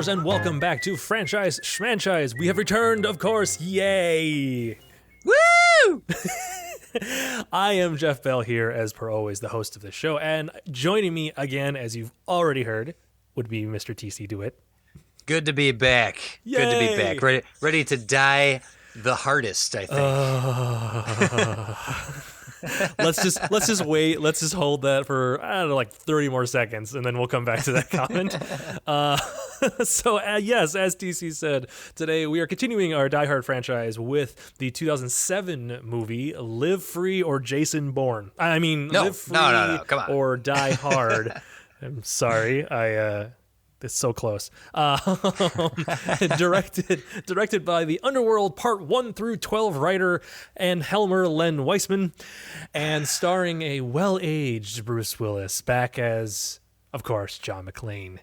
fellas, and welcome back to Franchise Schmanchise. We have returned, of course. Yay! Woo! I am Jeff Bell here, as per always, the host of this show, and joining me again, as you've already heard, would be Mr. TC DeWitt. Good to be back. Yay! Good to be back. Ready to die the hardest, I think. Let's just wait. Let's just hold that for, I don't know, like 30 more seconds, and then we'll come back to that comment. Yes, as TC said, today we are continuing our Die Hard franchise with the 2007 movie Live Free or Jason Bourne. Live Free no. Come on. or Die Hard. I'm sorry. It's so close. Directed by the Underworld Part 1 through 12 writer and Helmer Len Weissman, and starring a well-aged Bruce Willis back as, of course, John McClane.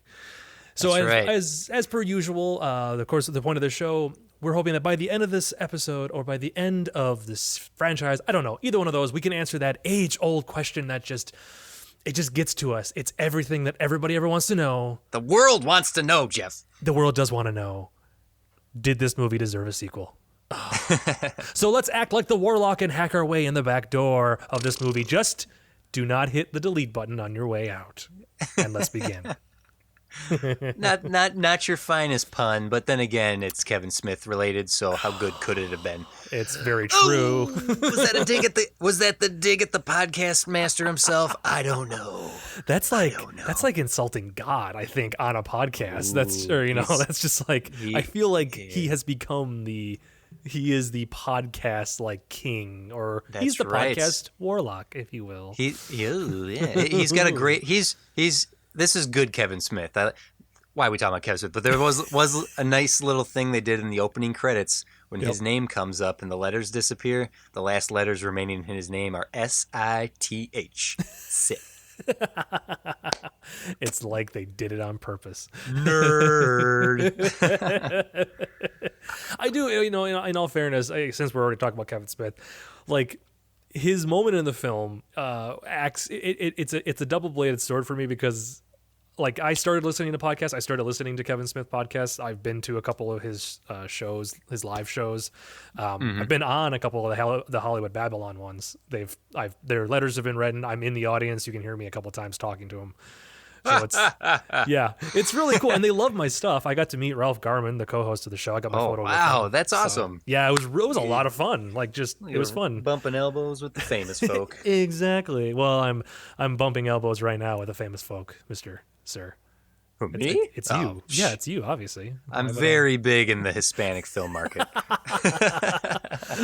So as per usual, of course, the point of the show, we're hoping that by the end of this episode or by the end of this franchise, I don't know, either one of those, we can answer that age-old question that just gets to us. It's everything that everybody ever wants to know. The world wants to know, Jeff. The world does want to know. Did this movie deserve a sequel? Oh. So let's act like the Warlock and hack our way in the back door of this movie. Just do not hit the delete button on your way out. And let's begin. Not your finest pun, but then again, it's Kevin Smith related, so how good could it have been? It's very true. Was that the dig at the podcast master himself? I don't know. That's like insulting God, I think, on a podcast. That's just like, I feel like he has become he is the podcast like king, or he's the podcast warlock, if you will. He's got a great, this is good Kevin Smith. Why are we talking about Kevin Smith? But there was a nice little thing they did in the opening credits when his name comes up and the letters disappear. The last letters remaining in his name are S-I-T-H. Sith. It's like they did it on purpose. Nerd. I do, in all fairness, since we're already talking about Kevin Smith, like, his moment in the film it's a double-bladed sword for me, because like, I started listening to podcasts. I started listening to Kevin Smith podcasts. I've been to a couple of his shows, his live shows. I've been on a couple of the Hollywood Babylon ones. Their letters have been read, and I'm in the audience. You can hear me a couple times talking to them. So it's really cool, and they love my stuff. I got to meet Ralph Garman, the co-host of the show. I got my photo with him. Wow, that's awesome. So, yeah, it was a lot of fun. Like, it was fun. Bumping elbows with the famous folk. Exactly. Well, I'm bumping elbows right now with the famlet folk, Sir. Who, me? It's you. Yeah, it's you, obviously. I'm very big in the Hispanic film market.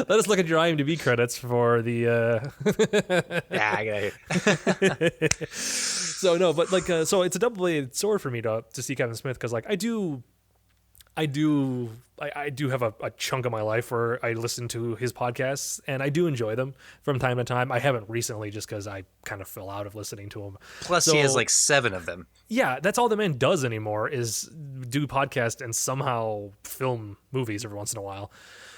Let us look at your IMDb credits for the... Yeah, I got it. So, no, but like, so it's a double-bladed sword for me to see Kevin Smith, because like, I do have a chunk of my life where I listen to his podcasts, and I do enjoy them from time to time. I haven't recently, just because I kind of fell out of listening to him. Plus, he has like 7 of them. Yeah, that's all the man does anymore, is do podcasts and somehow film movies every once in a while.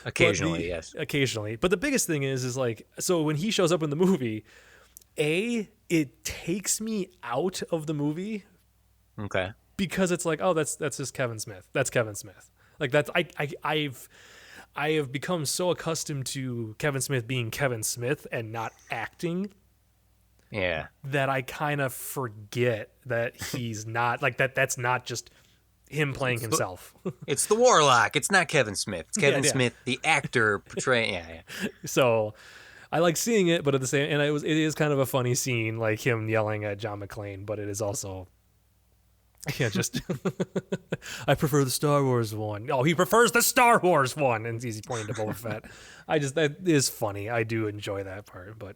Occasionally, yes. Occasionally. But the biggest thing is like, so when he shows up in the movie, it takes me out of the movie. Okay. Because it's like, oh, that's just Kevin Smith. That's Kevin Smith. Like, that's I have become so accustomed to Kevin Smith being Kevin Smith and not acting. Yeah. That I kind of forget that he's not like that. That's not just him playing himself. It's the Warlock. It's not Kevin Smith. It's Kevin Smith, the actor portraying. Yeah. So I like seeing it, but at the same, and it is kind of a funny scene, like him yelling at John McClane. But it is also. Yeah, just I prefer the Star Wars one. Oh, he prefers the Star Wars one, and he's pointing to Boba Fett. That is funny. I do enjoy that part. But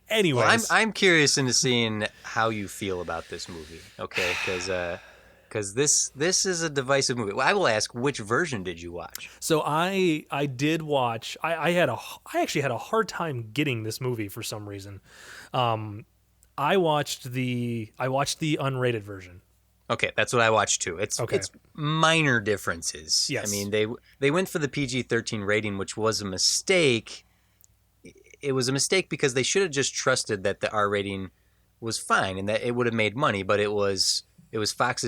anyways, well, I'm curious into seeing how you feel about this movie. Okay, because this is a divisive movie. Well, I will ask, which version did you watch? So I did watch. I actually had a hard time getting this movie for some reason. I watched the unrated version. Okay, that's what I watched too. It's minor differences. Yes. I mean, they went for the PG-13 rating, which was a mistake. It was a mistake because they should have just trusted that the R rating was fine and that it would have made money, but it was Fox,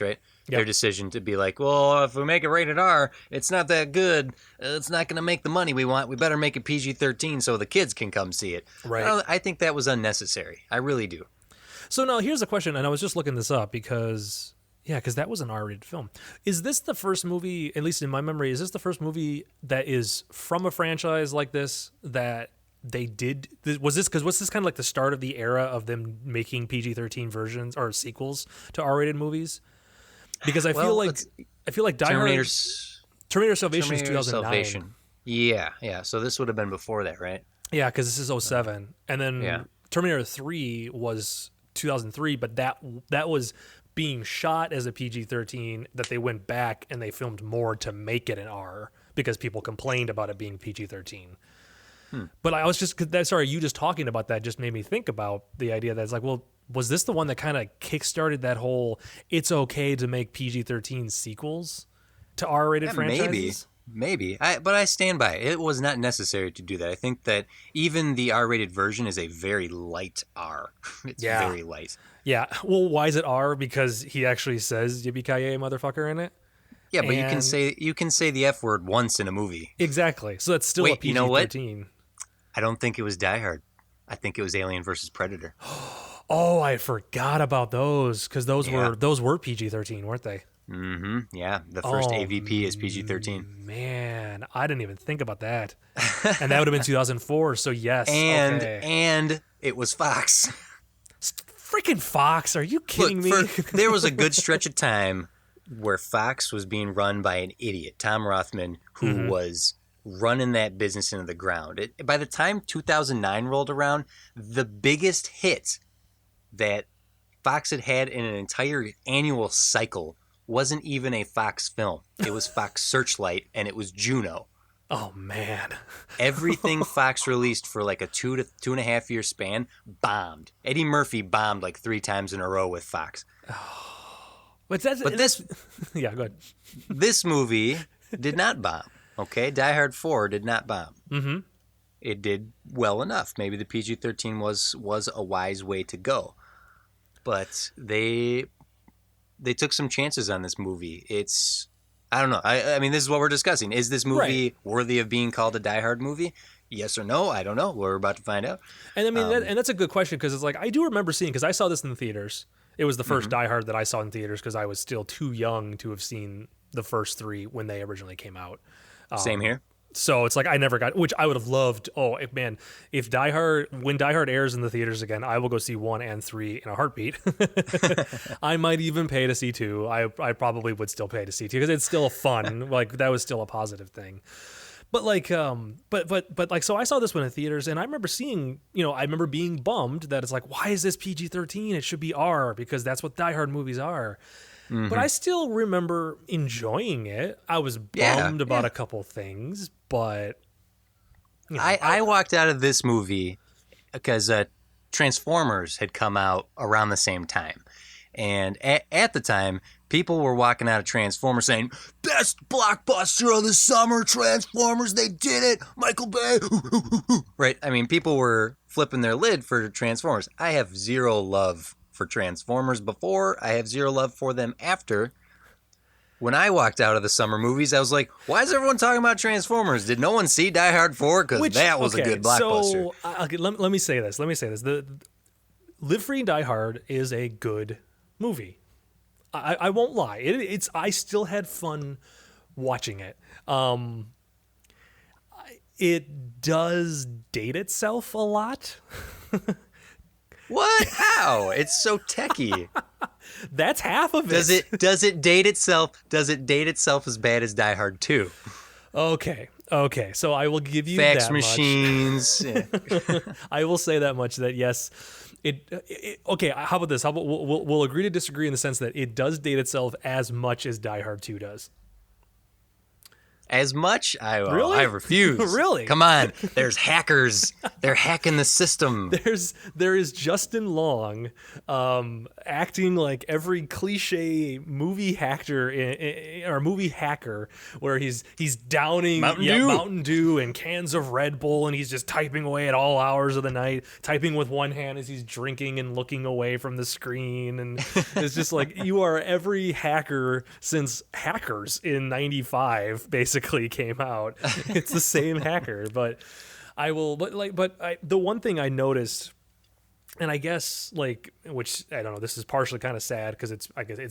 right? their Yep. decision to be like, well, if we make it rated R, it's not that good. It's not going to make the money we want. We better make it PG-13 so the kids can come see it. Right. I think that was unnecessary. I really do. So now here's a question, and I was just looking this up because that was an R-rated film. Is this the first movie, at least in my memory, is this the first movie that is from a franchise like this that they did? Was this kind of like the start of the era of them making PG-13 versions or sequels to R-rated movies? Because I feel like Die Hard, Terminator Salvation is 2009. Salvation. Yeah. So this would have been before that, right? Yeah, because this is '07, and then Yeah. Terminator 3 was 2003, but that was being shot as a PG-13 that they went back and they filmed more to make it an R because people complained about it being PG-13. But I was you just talking about that just made me think about the idea that it's like, well, was this the one that kind of kickstarted that whole it's okay to make PG-13 sequels to R-rated franchises? Maybe. But I stand by it. It was not necessary to do that. I think that even the R-rated version is a very light R. It's very light. Yeah. Well, why is it R? Because he actually says "yippee-ki-yay, motherfucker" in it. Yeah, but you can say the F word once in a movie. Exactly. So that's still a PG-13. You know what? I don't think it was Die Hard. I think it was Alien versus Predator. Oh, I forgot about those because those were PG-13, weren't they? Mm-hmm. Yeah, the first AVP is PG-13. Man, I didn't even think about that. And that would have been 2004. So yes, and it was Fox. Freaking Fox! Are you kidding me? There was a good stretch of time where Fox was being run by an idiot, Tom Rothman, who was running that business into the ground. By the time 2009 rolled around, the biggest hit that Fox had in an entire annual cycle wasn't even a Fox film. It was Fox Searchlight, and it was Juno. Oh, man. Everything Fox released for like a 2.5 year span bombed. Eddie Murphy bombed like 3 times in a row with Fox. But this... Yeah, go ahead. This movie did not bomb, okay? Die Hard 4 did not bomb. Mm-hmm. It did well enough. Maybe the PG-13 was a wise way to go. But they took some chances on this movie. I don't know. I mean, this is what we're discussing. Is this movie worthy of being called a Die Hard movie? Yes or no? I don't know. We're about to find out. And I mean, that's a good question because it's like I do remember seeing because I saw this in the theaters. It was the first Die Hard that I saw in theaters because I was still too young to have seen the first 3 when they originally came out. Same here. So it's like I never got, which I would have loved. Oh man, when Die Hard airs in the theaters again, I will go see 1 and 3 in a heartbeat. I might even pay to see 2. I probably would still pay to see 2 because it's still fun. Like that was still a positive thing. But like, but like, so I saw this one in theaters, and I remember seeing, I remember being bummed that it's like, why is this PG-13? It should be R because that's what Die Hard movies are. But I still remember enjoying it. I was bummed about a couple things, but I walked out of this movie because Transformers had come out around the same time. And at the time, people were walking out of Transformers saying, best blockbuster of the summer, Transformers, they did it, Michael Bay. Right? I mean, people were flipping their lid for Transformers. I have zero love for Transformers before. I have zero love for them after. When I walked out of the summer movies, I was like, why is everyone talking about Transformers? Did no one see Die Hard 4? Because that was a good blockbuster. So, let me say this. The Live Free and Die Hard is a good movie. I won't lie. I still had fun watching it. It does date itself a lot. What? How? It's so techie. That's half of it. Does it date itself? Does it date itself as bad as Die Hard 2? Okay. So I will give you fax that machines. Much. I will say that much. That yes, okay. How about this? We'll agree to disagree in the sense that it does date itself as much as Die Hard 2 does. as much. Really? I refuse. Really? Come on. There's hackers. They're hacking the system. There is Justin Long acting like every cliche movie hacker or movie hacker, where he's downing Mountain Dew and cans of Red Bull, and he's just typing away at all hours of the night, typing with one hand as he's drinking and looking away from the screen. And it's just like, you are every hacker since Hackers in '95 basically came out. It's the same hacker. But the one thing I noticed, and I guess, like, which I don't know, this is partially kind of sad because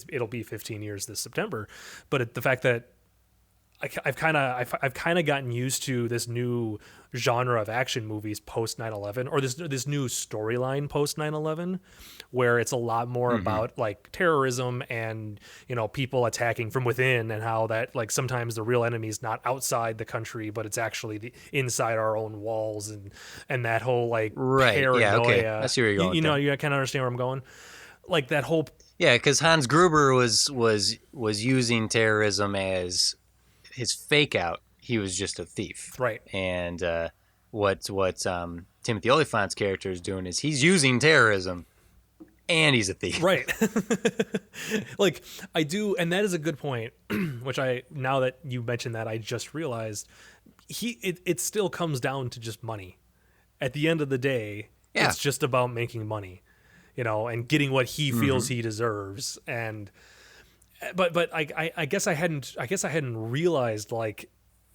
it'll be 15 years this September, but the fact that I've kind of gotten used to this new genre of action movies post 9/11, or this new storyline post 9/11, where it's a lot more about like terrorism and, you know, people attacking from within, and how that, like, sometimes the real enemy is not outside the country, but it's actually inside our own walls, and that whole, like, paranoia. Yeah, okay. I see where you're going. You know, you kind of understand where I'm going. Like that whole. Yeah, because Hans Gruber was using terrorism as his fake out. He was just a thief, right? And what Timothy Olyphant's character is doing is he's using terrorism, and he's a thief, right? Like, I do, and that is a good point. Which now that you mentioned that, I just realized it still comes down to just money. At the end of the day, it's just about making money, you know, and getting what he feels he deserves. And but I guess I hadn't realized, like,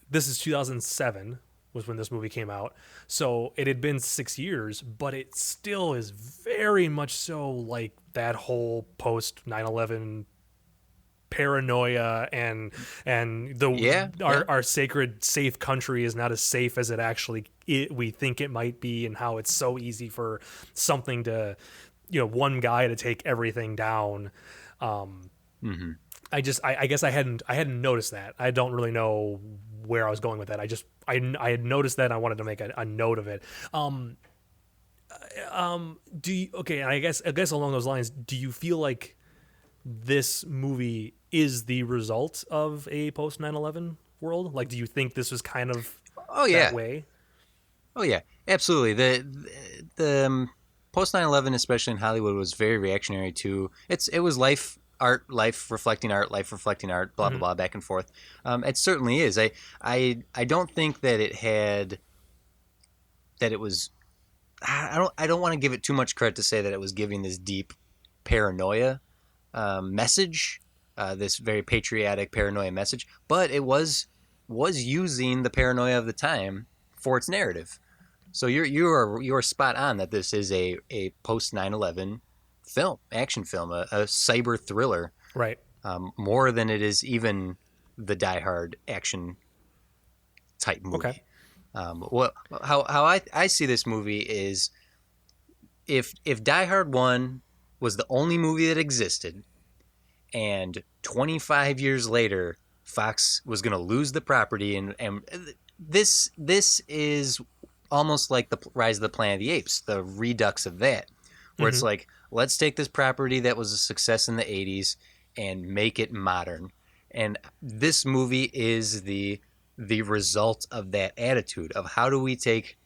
this is 2007 was when this movie came out, so it had been 6 years, but it still is very much so like that whole post 9/11 paranoia, and our sacred safe country is not as safe as we think it might be, and how it's so easy for something to, you know, one guy to take everything down. I guess I hadn't noticed that. I don't really know where I was going with that. I had noticed that, and I wanted to make a note of it. Do you, okay? And I guess along those lines, do you feel like this movie is the result of a post 9/11 world? Like, do you think this was kind of that way? Oh yeah, absolutely. The post 9/11, especially in Hollywood, was very reactionary to it was life reflecting art, blah blah blah, back and forth. It certainly is. I don't think that it was. I don't want to give it too much credit to say that it was giving this deep paranoia message, this very patriotic paranoia message, but it was using the paranoia of the time for its narrative. So you are spot on that this is a post 9/11 action film, a cyber thriller, right? More than it is even the Die Hard action type movie. Okay. How I see this movie is, if Die Hard 1 was the only movie that existed, and 25 years later Fox was going to lose the property, and this is almost like the Rise of the Planet of the Apes, the redux of that, where it's like, let's take this property that was a success in the 80s and make it modern. And this movie is the result of that attitude of, how do we take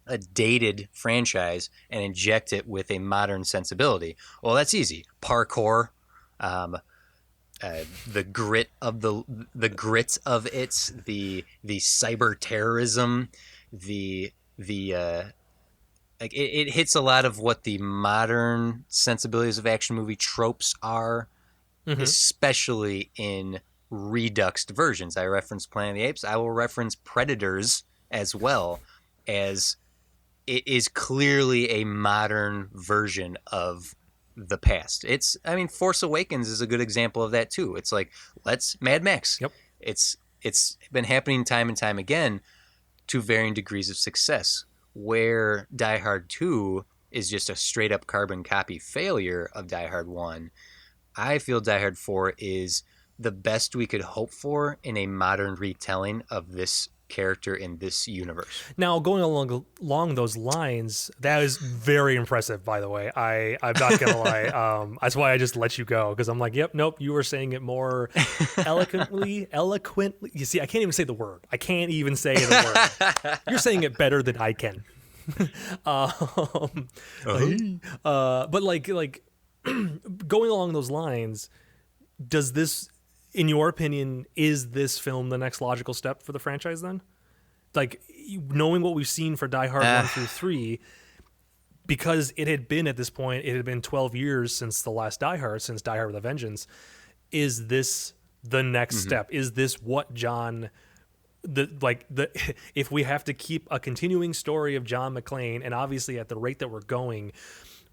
a dated franchise and inject it with a modern sensibility? Well, that's easy. Parkour, the grit of it, the cyber terrorism, like it hits a lot of what the modern sensibilities of action movie tropes are, especially in reduxed versions. I referenced Planet of the Apes. I will reference Predators as well, as it is clearly a modern version of the past. Force Awakens is a good example of that too. It's like, Mad Max. Yep. It's been happening time and time again to varying degrees of success, where Die Hard 2 is just a straight up carbon copy failure of Die Hard 1. I feel Die Hard 4 is the best we could hope for in a modern retelling of this character in this universe. Now, going along those lines, that is very impressive, by the way. I'm not going to lie. That's why I just let you go, because I'm like, yep, nope, you were saying it more eloquently. You see, I can't even say the word. I can't even say the word. You're saying it better than I can. But like going along those lines, does this, in your opinion, is this film the next logical step for the franchise then? Like, knowing what we've seen for Die Hard 1 through 3, because it had been, at this point, it had been 12 years since the last Die Hard, since Die Hard with a Vengeance. Is this the next step? Is this what John... if we have to keep a continuing story of John McClane, and obviously at the rate that we're going,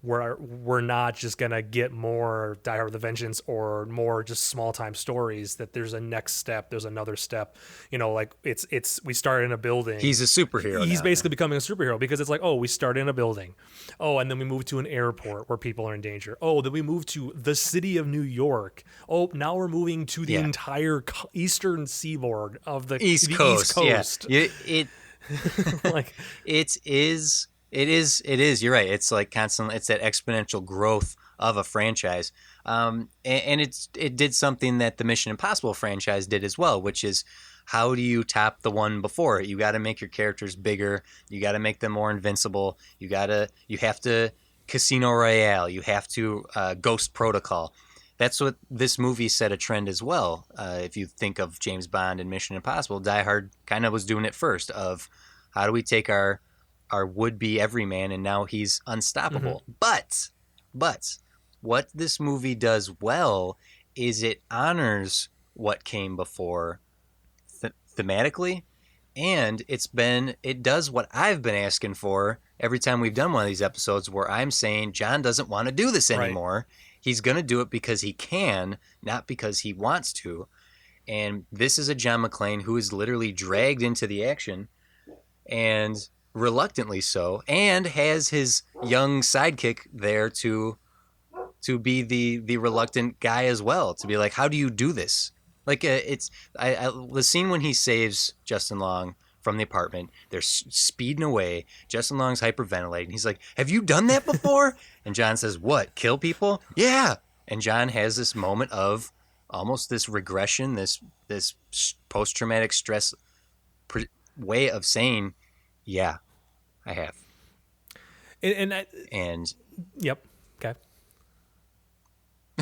we're not just gonna get more Die Hard with a Vengeance or more just small time stories, that there's a next step, there's another step, like it's we start in a building. He's a superhero. He's basically becoming a superhero, because it's like, oh, we start in a building, oh, and then we move to an airport where people are in danger, oh, then we move to the city of New York, oh, now we're moving to the entire eastern seaboard of the East Coast. Yeah. Like it is. You're right. It's like constantly. It's that exponential growth of a franchise, and it did something that the Mission Impossible franchise did as well, which is, how do you top the one before it? You got to make your characters bigger. You got to make them more invincible. You have to Casino Royale. You have to Ghost Protocol. That's what this movie set a trend as well. If you think of James Bond and Mission Impossible, Die Hard kind of was doing it first. Of how do we take our would-be everyman, and now he's unstoppable. But what this movie does well is it honors what came before thematically, and it does what I've been asking for every time we've done one of these episodes, where I'm saying John doesn't want to do this anymore. Right. He's going to do it because he can, not because he wants to. And this is a John McClane who is literally dragged into the action, and reluctantly so, and has his young sidekick there to be the reluctant guy as well, to be like, how do you do this? Like, the scene when he saves Justin Long from the apartment, they're speeding away, Justin Long's hyperventilating, he's like, have you done that before? And John says, what, kill people? Yeah. And John has this moment of almost this regression, this post-traumatic stress way of saying, yeah, I have. And yep. Okay.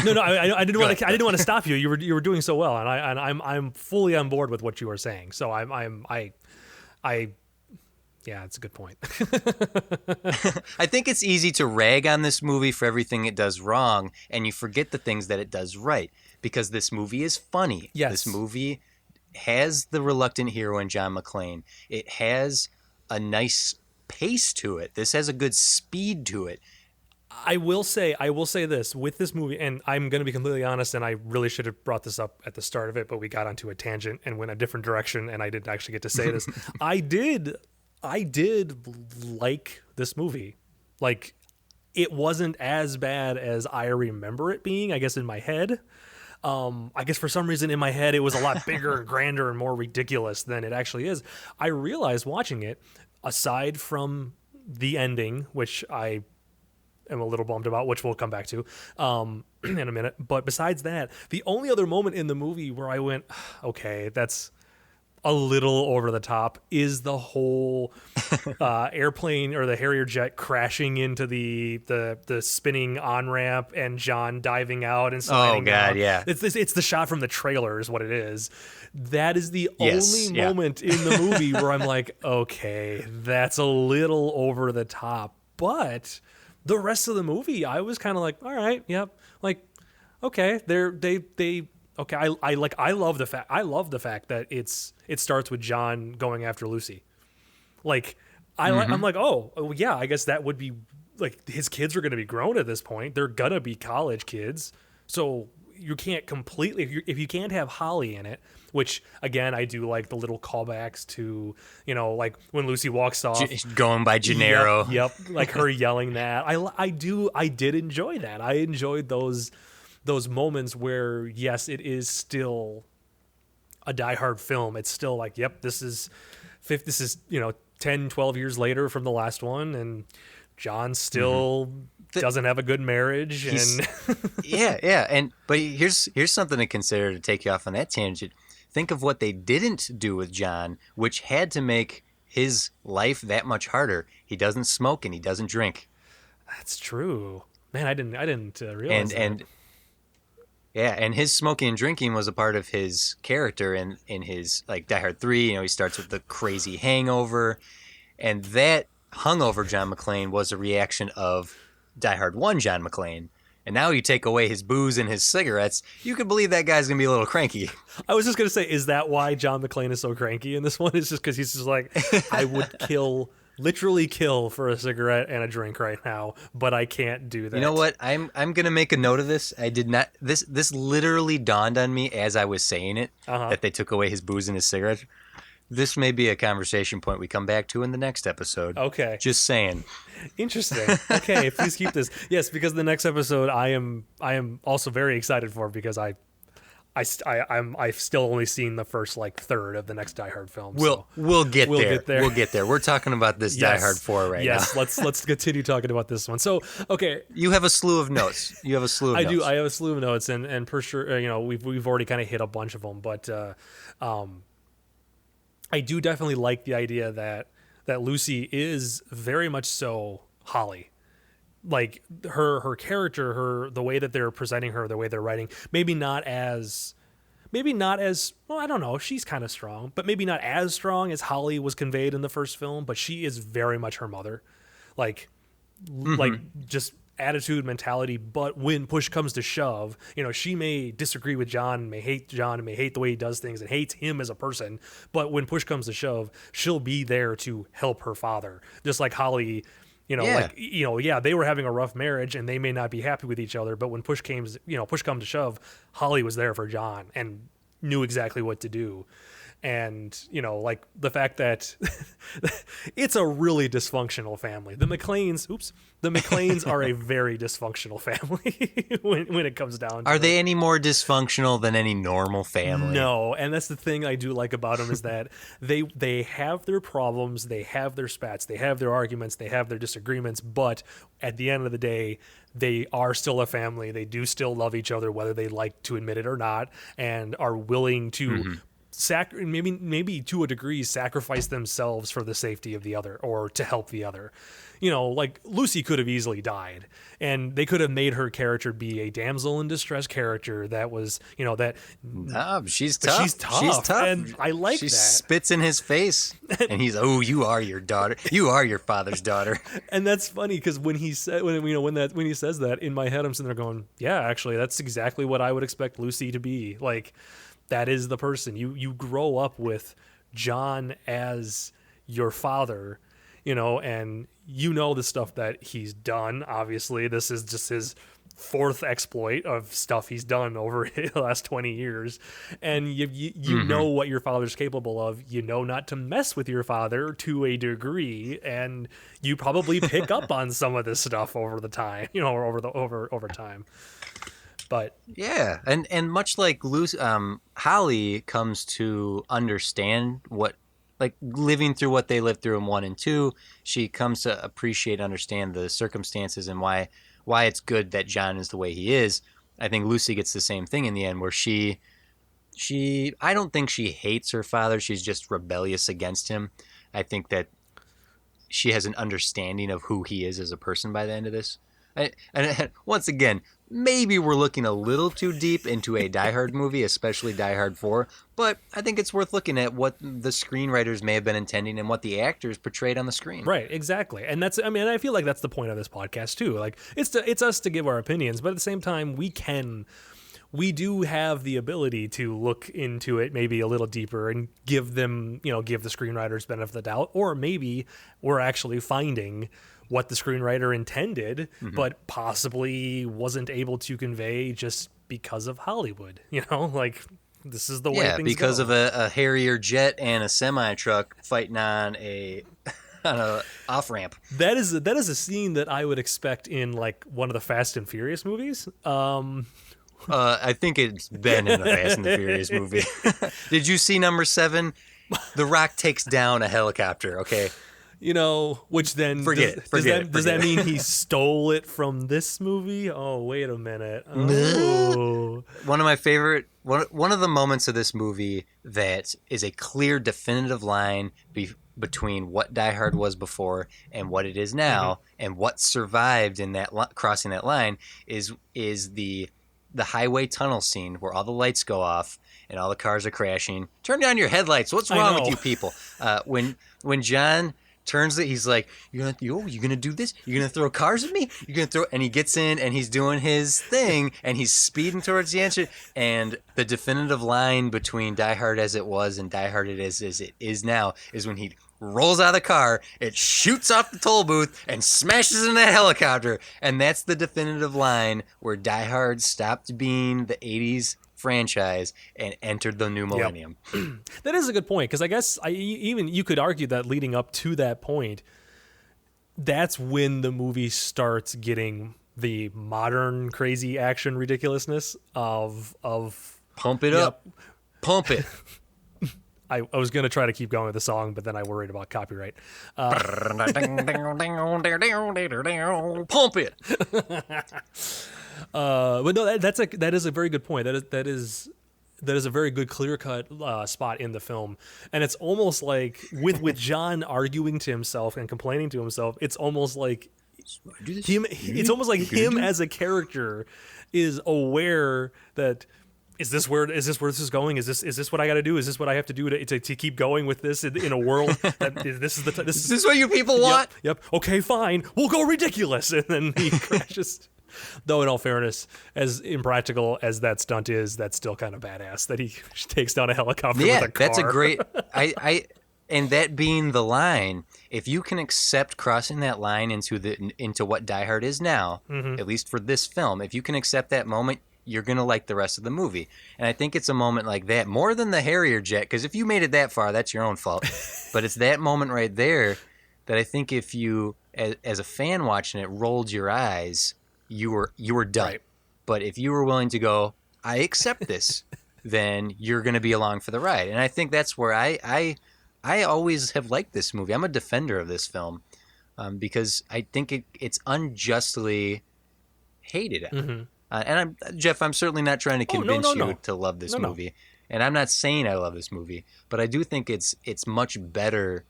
No, I didn't want to. I didn't want to stop you. You were doing so well, and I'm fully on board with what you were saying. So yeah, it's a good point. I think it's easy to rag on this movie for everything it does wrong, and you forget the things that it does right, because this movie is funny. Yes. This movie has the reluctant hero in John McClane. It has a nice pace to it. This has a good speed to it. I will say this with this movie, and I'm going to be completely honest, and I really should have brought this up at the start of it, but we got onto a tangent and went a different direction, and I didn't actually get to say this. I did like this movie. Like, it wasn't as bad as I remember it being, I guess, in my head. I guess for some reason in my head it was a lot bigger and grander and more ridiculous than it actually is. I realized watching it, aside from the ending, which I am a little bummed about, which we'll come back to in a minute, but besides that, the only other moment in the movie where I went, okay, that's a little over the top, is the whole airplane or the Harrier jet crashing into the spinning on ramp and John diving out and sliding down. Yeah. It's the shot from the trailer is what it is. That is the only moment in the movie where I'm like, okay, that's a little over the top. But the rest of the movie, I was kind of like, all right, yep, like, okay, okay, I love the fact that it starts with John going after Lucy. Like, I'm like, oh yeah, I guess that would be like, his kids are going to be grown at this point. They're gonna be college kids, so you can't completely, if you can't have Holly in it, which again, I do like the little callbacks to, like when Lucy walks off going by Gennaro. Yep, like her yelling that. I did enjoy that. I enjoyed those moments where, yes, it is still a Die Hard film, it's still like, yep, this is 10, 12 years later from the last one, and John still doesn't have a good marriage, and but here's something to consider to take you off on that tangent. Think of what they didn't do with John, which had to make his life that much harder. He doesn't smoke and he doesn't drink. That's true, man. I didn't realize that. And his smoking and drinking was a part of his character in his, like, Die Hard 3. You know, he starts with the crazy hangover, and that hungover John McClane was a reaction of Die Hard 1 John McClane. And now you take away his booze and his cigarettes, you could believe that guy's going to be a little cranky. I was just going to say, is that why John McClane is so cranky in this one? It's just because he's just like, I would literally kill for a cigarette and a drink right now, but I can't do that. You know what? I'm going to make a note of this. I did not. This literally dawned on me as I was saying it, that they took away his booze and his cigarettes. This may be a conversation point we come back to in the next episode. Okay. Just saying. Interesting. Okay, please keep this. Yes, because the next episode I am also very excited for, because I've still only seen the first like third of the next Die Hard film. We'll get there. We'll get there. We're talking about this Die Hard 4 right now. Yes, let's continue talking about this one. So, okay, you have a slew of notes. I do. I have a slew of notes, and for sure, we've already kind of hit a bunch of them, but I do definitely like the idea that Lucy is very much so Holly. Like her character, the way that they're presenting her, the way they're writing, maybe not as well, I don't know, she's kind of strong, but maybe not as strong as Holly was conveyed in the first film, but she is very much her mother. Like just attitude, mentality, but when push comes to shove, she may disagree with John, may hate John, and may hate the way he does things, and hates him as a person, but when push comes to shove, she'll be there to help her father. Just like Holly, they were having a rough marriage and they may not be happy with each other, but when push comes to shove, Holly was there for John and knew exactly what to do. And, like the fact that it's a really dysfunctional family. The McClanes are a very dysfunctional family when it comes down to Are they any more dysfunctional than any normal family? No, and that's the thing I do like about them, is that they have their problems, they have their spats, they have their arguments, they have their disagreements, but at the end of the day, they are still a family. They do still love each other, whether they like to admit it or not, and are willing to maybe to a degree sacrifice themselves for the safety of the other, or to help the other. Like Lucy could have easily died, and they could have made her character be a damsel in distress character that was, she's tough. She's tough. And I like she that. She spits in his face, and he's, oh, you are your daughter. You are your father's daughter. And that's funny, because when he says that, in my head I'm sitting there going, yeah, actually, that's exactly what I would expect Lucy to be. Like, that is the person you grow up with, John as your father, and the stuff that he's done. Obviously, this is just his fourth exploit of stuff he's done over the last 20 years. And you know what your father's capable of. You know not to mess with your father to a degree, and you probably pick up on some of this stuff over the time, or over time. But yeah, and much like Lucy, Holly comes to understand what, like, living through what they lived through in 1 and 2, she comes to appreciate, understand the circumstances and why it's good that John is the way he is. I think Lucy gets the same thing in the end, where she I don't think she hates her father. She's just rebellious against him. I think that she has an understanding of who he is as a person by the end of this. And once again, maybe we're looking a little too deep into a Die Hard movie, especially Die Hard 4, but I think it's worth looking at what the screenwriters may have been intending and what the actors portrayed on the screen. Right, exactly. And I feel like that's the point of this podcast too. Like, it's us to give our opinions, but at the same time, we do have the ability to look into it maybe a little deeper and give the screenwriters benefit of the doubt, or maybe we're actually finding what the screenwriter intended, but possibly wasn't able to convey just because of Hollywood. Like, this is the way things because go. Of a Harrier jet and a semi truck fighting on a off ramp. That is a scene that I would expect in like one of the Fast and Furious movies. I think it's been in the Fast and the Furious movie. Did you see number 7? The Rock takes down a helicopter. Okay, Which then Forget does that it. mean he stole it from this movie? Oh, wait a minute. Oh. one of my favorite one of the moments of this movie that is a clear, definitive line between what Die Hard was before and what it is now, and what survived in that crossing that line is the highway tunnel scene where all the lights go off and all the cars are crashing. Turn down your headlights. What's wrong with you people? When John turns it, he's like, you're gonna do this? You're gonna throw cars at me? You're gonna throw? And he gets in and he's doing his thing and he's speeding towards the engine. And the definitive line between Die Hard as it was and Die Hard as it is now is when he rolls out of the car, it shoots off the toll booth and smashes into that helicopter. And that's the definitive line where Die Hard stopped being the 80s franchise and entered the new millennium. Yep. That is a good point, because I guess even you could argue that leading up to that point, that's when the movie starts getting the modern crazy action ridiculousness of Pump it up. Pump it. I was going to try to keep going with the song, but then I worried about copyright. Pump it. But no, that is a very good point. That is a very good clear-cut spot in the film, and it's almost like with John arguing to himself and complaining to himself, it's almost like him. It's almost like him as a character is aware that. Is this where this is going? Is this what I got to do? Is this what I have to do to keep going with this in a world that this is the is this what you people want? Yep. Okay, fine. We'll go ridiculous, and then he crashes. Though, in all fairness, as impractical as that stunt is, that's still kind of badass that he takes down a helicopter with a car. That's a great. And that being the line, if you can accept crossing that line into what Die Hard is now, at least for this film, if you can accept that moment, you're going to like the rest of the movie. And I think it's a moment like that, more than the Harrier jet, because if you made it that far, that's your own fault. But it's that moment right there that I think if you, as a fan watching it, rolled your eyes, you were done. Right. But if you were willing to go, I accept this, then you're going to be along for the ride. And I think that's where I always have liked this movie. I'm a defender of this film because I think it's unjustly hated at. And Jeff, I'm certainly not trying to convince you to love this movie. And I'm not saying I love this movie, but I do think it's much better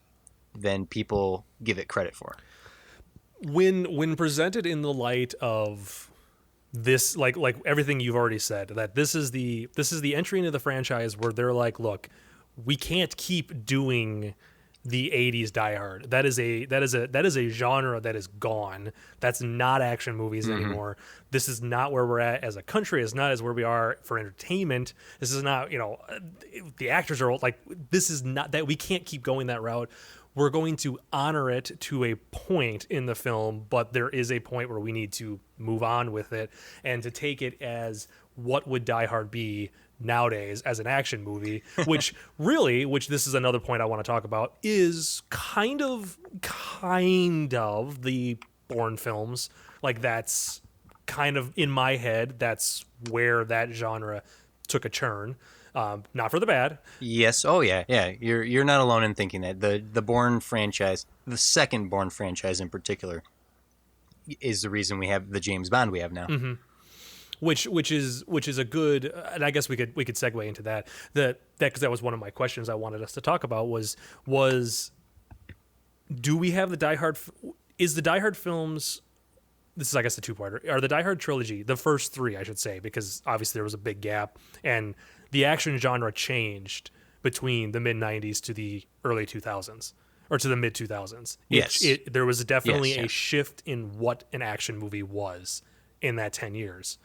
than people give it credit for. When presented in the light of this, like everything you've already said, that this is the entry into the franchise where they're like, look, we can't keep doing the 80s Die Hard. That is a genre that is gone. That's not action movies anymore. This is not where we're at as a country. It's not as where we are for entertainment. This is not, the actors are like, this is not that. We can't keep going that route. We're going to honor it to a point in the film, but there is a point where we need to move on with it and to take it as what would Die Hard be nowadays as an action movie, which this is another point I want to talk about, is kind of the Bourne films. Like, that's kind of in my head, that's where that genre took a turn. Not for the bad. Yes. Oh yeah. Yeah. You're not alone in thinking that the Bourne franchise, the second Bourne franchise in particular, is the reason we have the James Bond we have now. Mm-hmm. Which is a good, and I guess we could segue into that because that was one of my questions I wanted us to talk about was do we have the Die Hard? Is the Die Hard films? This is, I guess, the two-parter. Are the Die Hard trilogy, the first three, I should say, because obviously there was a big gap and the action genre changed between the mid-90s to the early 2000s, or to the mid-2000s. Yes. There was definitely a shift in what an action movie was in that 10 years,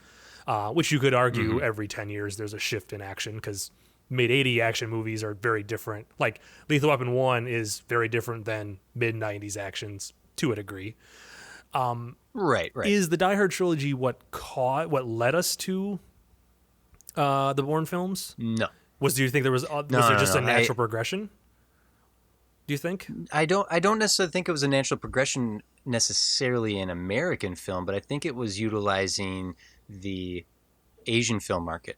which you could argue every 10 years there's a shift in action, because mid-80 action movies are very different. Like, Lethal Weapon 1 is very different than mid-90s actions to a degree. Right. Is the Die Hard trilogy what led us to the Bourne films? No. Do you think there was there just a natural progression? Do you think? I don't necessarily think it was a natural progression necessarily in American film, but I think it was utilizing the Asian film market.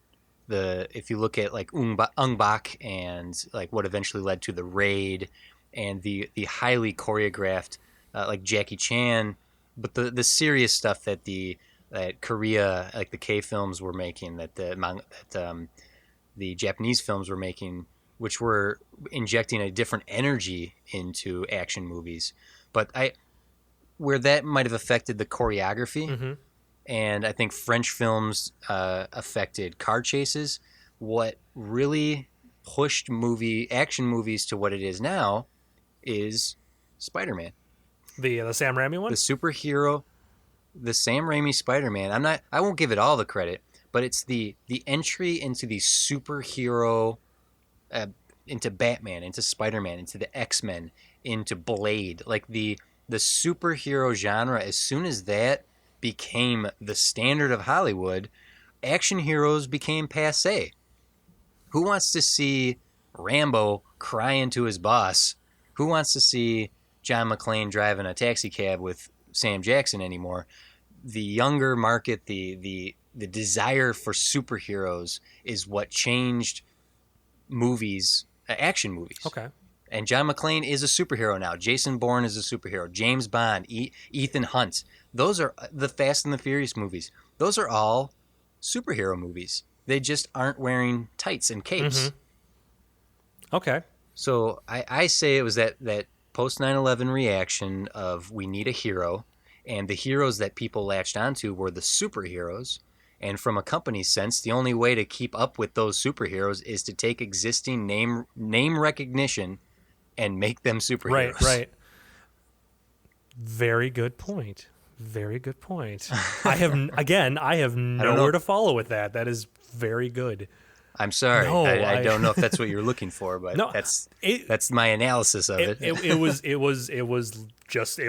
If you look at like Ung Bak and like what eventually led to The Raid and the highly choreographed like Jackie Chan, but the serious stuff that Korea, like the K films were making, that the Japanese films were making, which were injecting a different energy into action movies. But where that might have affected the choreography, Mm-hmm. and I think French films affected car chases. What really pushed action movies to what it is now is Spider-Man, The Sam Raimi the one. superhero, the Sam Raimi Spider-Man. I won't give it all the credit, but it's the entry into the superhero, uh, into Batman, into Spider-Man, into the X-Men, into Blade, like the superhero genre. As soon as that became the standard of Hollywood, action heroes became passé. Who wants to see Rambo crying to his boss? Who wants to see John McClane driving a taxi cab with Sam Jackson anymore? The younger market, the desire for superheroes is what changed movies, action movies. Okay. And John McClane is a superhero now. Jason Bourne is a superhero. James Bond, Ethan Hunt. Those are the Fast and the Furious movies. Those are all superhero movies. They just aren't wearing tights and capes. Mm-hmm. Okay. So I say it was that post 9/11 reaction of we need a hero, and the heroes that people latched onto were the superheroes. And from a company sense, the only way to keep up with those superheroes is to take existing name recognition and make them superheroes. Right. Very good point. Very good point. I have nowhere to follow with that. That is very good. I'm sorry. No, I don't know if that's what you're looking for, but No, that's my analysis of it. It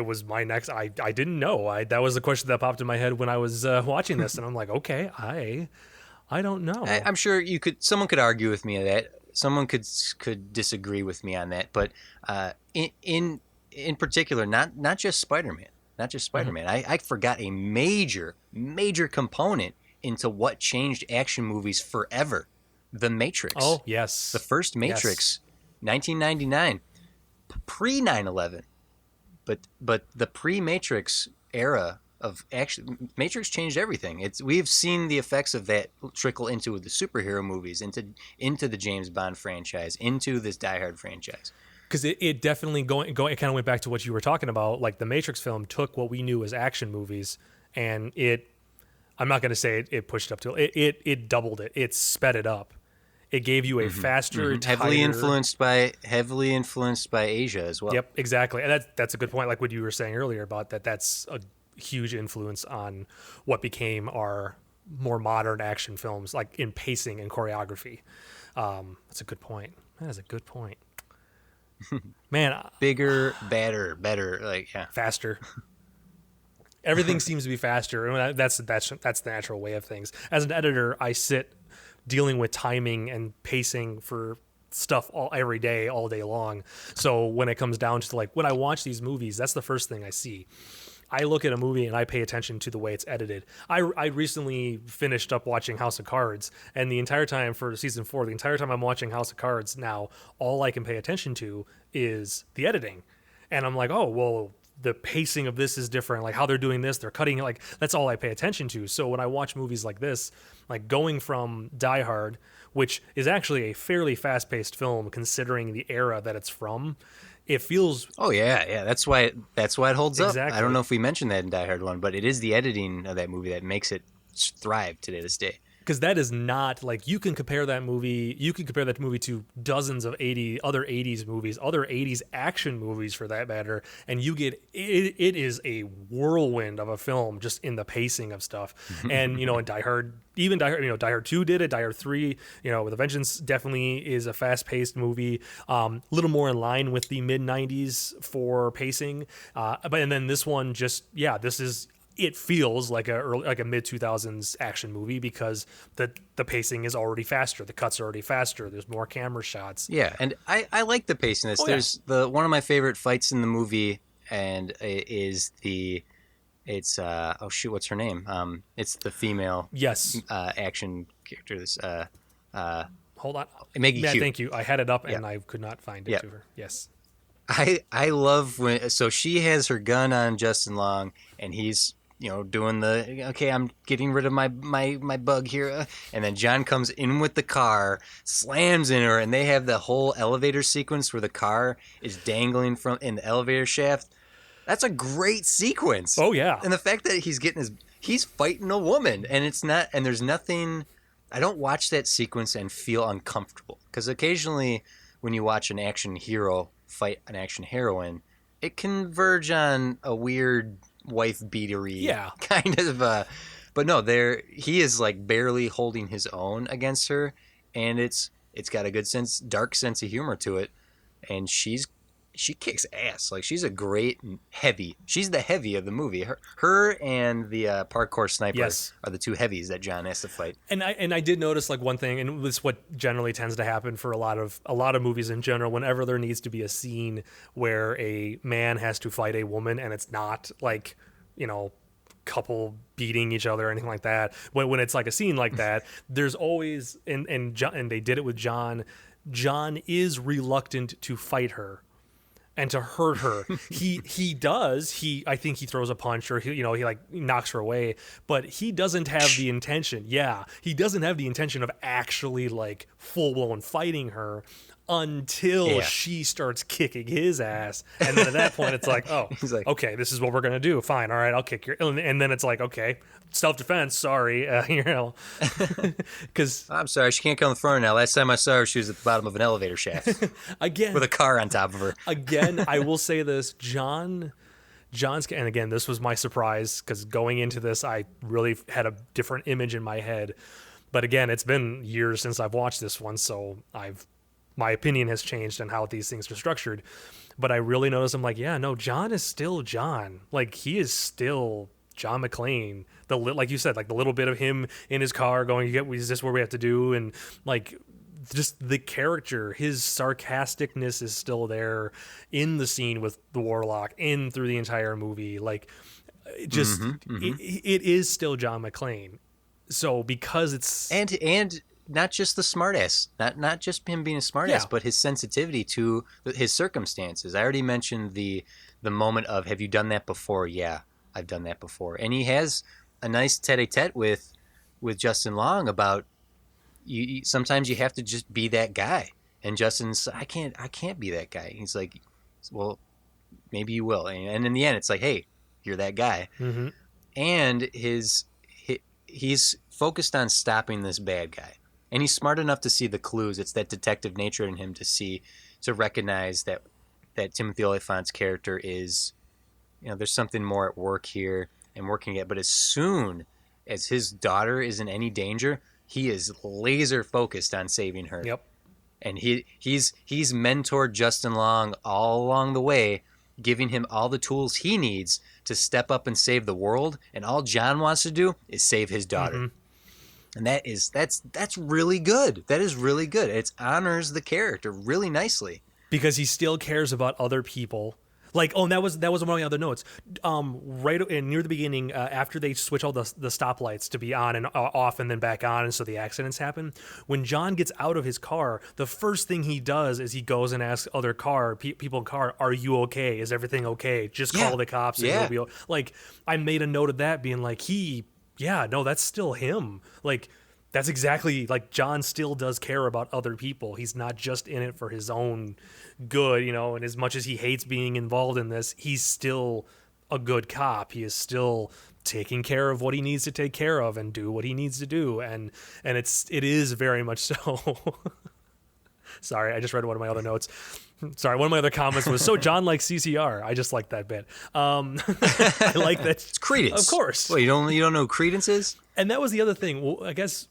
was my next. I didn't know. That was the question that popped in my head when I was watching this, and I'm like, okay, I don't know. I'm sure someone could argue with me on that. Someone could disagree with me on that, but in particular, not just Spider-Man, not just Spider-Man. Mm-hmm. I forgot a major component into what changed action movies forever: The Matrix. Oh yes, The first Matrix, 1999, pre 9/11, but the pre-Matrix era of action, Matrix changed everything. We've seen the effects of that trickle into the superhero movies, into the James Bond franchise, into this Die Hard franchise. Because it definitely it kind of went back to what you were talking about. Like the Matrix film took what we knew as action movies, and I'm not going to say it pushed up to it doubled it. It sped it up. It gave you a faster, heavily influenced by Asia as well. Yep, exactly. And that's a good point. Like what you were saying earlier about that's a huge influence on what became our more modern action films, like in pacing and choreography. That's a good point. That is a good point. Man, Bigger, better, like yeah. faster. Everything seems to be faster, and that's the natural way of things. As an editor, I sit dealing with timing and pacing for stuff every day, all day long. So when it comes down to like when I watch these movies, that's the first thing I see. I look at a movie and I pay attention to the way it's edited. I recently finished up watching House of Cards, and the entire time for season 4, the entire time I'm watching House of Cards now, all I can pay attention to is the editing. And I'm like, oh, well, the pacing of this is different. Like how they're doing this, they're cutting it. Like that's all I pay attention to. So when I watch movies like this, like going from Die Hard, which is actually a fairly fast-paced film considering the era that it's from, it feels. Oh yeah. That's why it holds up. Exactly. I don't know if we mentioned that in Die Hard 1, but it is the editing of that movie that makes it thrive to this day. Because that is not like you can compare that movie to dozens of other 80s movies, other 80s action movies for that matter, and you get it is a whirlwind of a film just in the pacing of stuff. And in Die Hard, even Die Hard, Die Hard 2 did it, Die Hard 3, with A Vengeance definitely is a fast-paced movie, a little more in line with the mid-90s for pacing. And then this one it feels like a mid 2000s action movie because the pacing is already faster, the cuts are already faster, there's more camera shots. Yeah, and I like the pacing of this. There's one of my favorite fights in the movie, and is the It's oh shoot, what's her name? It's the female Yes. action character. This uh, Hold on. Maggie Yeah, Q. thank you. I had it up Yeah, and I could not find it yeah. to her. Yes. I love when so she has her gun on Justin Long and he's doing the okay, I'm getting rid of my bug here, and then John comes in with the car, slams in her, and they have the whole elevator sequence where the car is dangling from in the elevator shaft. That's a great sequence. Oh, yeah. And the fact that he's fighting a woman and it's not, and there's nothing, I don't watch that sequence and feel uncomfortable because occasionally when you watch an action hero fight an action heroine, it can verge on a weird wife beatery Yeah. kind of, but no, he is like barely holding his own against her, and it's got a good dark sense of humor to it, and she kicks ass. Like she's a great heavy. She's the heavy of the movie. Her and the parkour sniper Yes. are the two heavies that John has to fight. And I did notice like one thing, and it's what generally tends to happen for a lot of movies in general. Whenever there needs to be a scene where a man has to fight a woman, and it's not like couple beating each other or anything like that. When it's like a scene like that, there's always and they did it with John. John is reluctant to fight her and to hurt her. he does. I think he throws a punch or he like knocks her away, but he doesn't have the intention. Yeah, he doesn't have the intention of actually like full blown fighting her until she starts kicking his ass, and then at that point it's like, oh, He's like, okay, this is what we're gonna do. Fine, all right, I'll kick your. And then it's like, okay, self defense. Sorry, because I'm sorry, she can't come in front now. Last time I saw her, she was at the bottom of an elevator shaft again with a car on top of her. Again, I will say this, John's, and again, this was my surprise because going into this, I really had a different image in my head. But again, it's been years since I've watched this one, so my opinion has changed on how these things are structured. But I really noticed, I'm like, yeah, no, John is still John. Like he is still John McClane. Like you said, like the little bit of him in his car going, is this what we have to do? And like just the character, his sarcasticness is still there in the scene with the Warlock, in through the entire movie. Like it is still John McClane. So because it's and not just the smartass, not just him being a smartass, but his sensitivity to his circumstances. I already mentioned the moment of, have you done that before? Yeah, I've done that before. And he has a nice tete-a-tete with Justin Long about you sometimes you have to just be that guy. And Justin's, I can't be that guy. He's like, well, maybe you will. And in the end, it's like, hey, you're that guy. Mm-hmm. And he's focused on stopping this bad guy. And he's smart enough to see the clues. It's that detective nature in him to recognize that Timothy Olyphant's character is, there's something more at work here and working it. But as soon as his daughter is in any danger, he is laser focused on saving her. Yep. And he's mentored Justin Long all along the way, giving him all the tools he needs to step up and save the world. And all John wants to do is save his daughter. Mm-hmm. And that's really good. That is really good. It honors the character really nicely. Because he still cares about other people. Like, oh, and that was one of the other notes. Right in, near the beginning, after they switch all the stoplights to be on and off and then back on, and so the accidents happen. When John gets out of his car, the first thing he does is he goes and asks other people in the car, "Are you okay? Is everything okay? Just call the cops." And you'll be like, I made a note of that, being like, that's still him. Like, that's exactly, like, John still does care about other people. He's not just in it for his own good, and as much as he hates being involved in this, he's still a good cop. He is still taking care of what he needs to take care of and do what he needs to do. And it is very much so. Sorry, I just read one of my other notes. Sorry, one of my other comments was, so John likes CCR. I just like that bit. I like that. It's Creedence. Of course. Well, you don't know who Creedence is? And that was the other thing. Well, I guess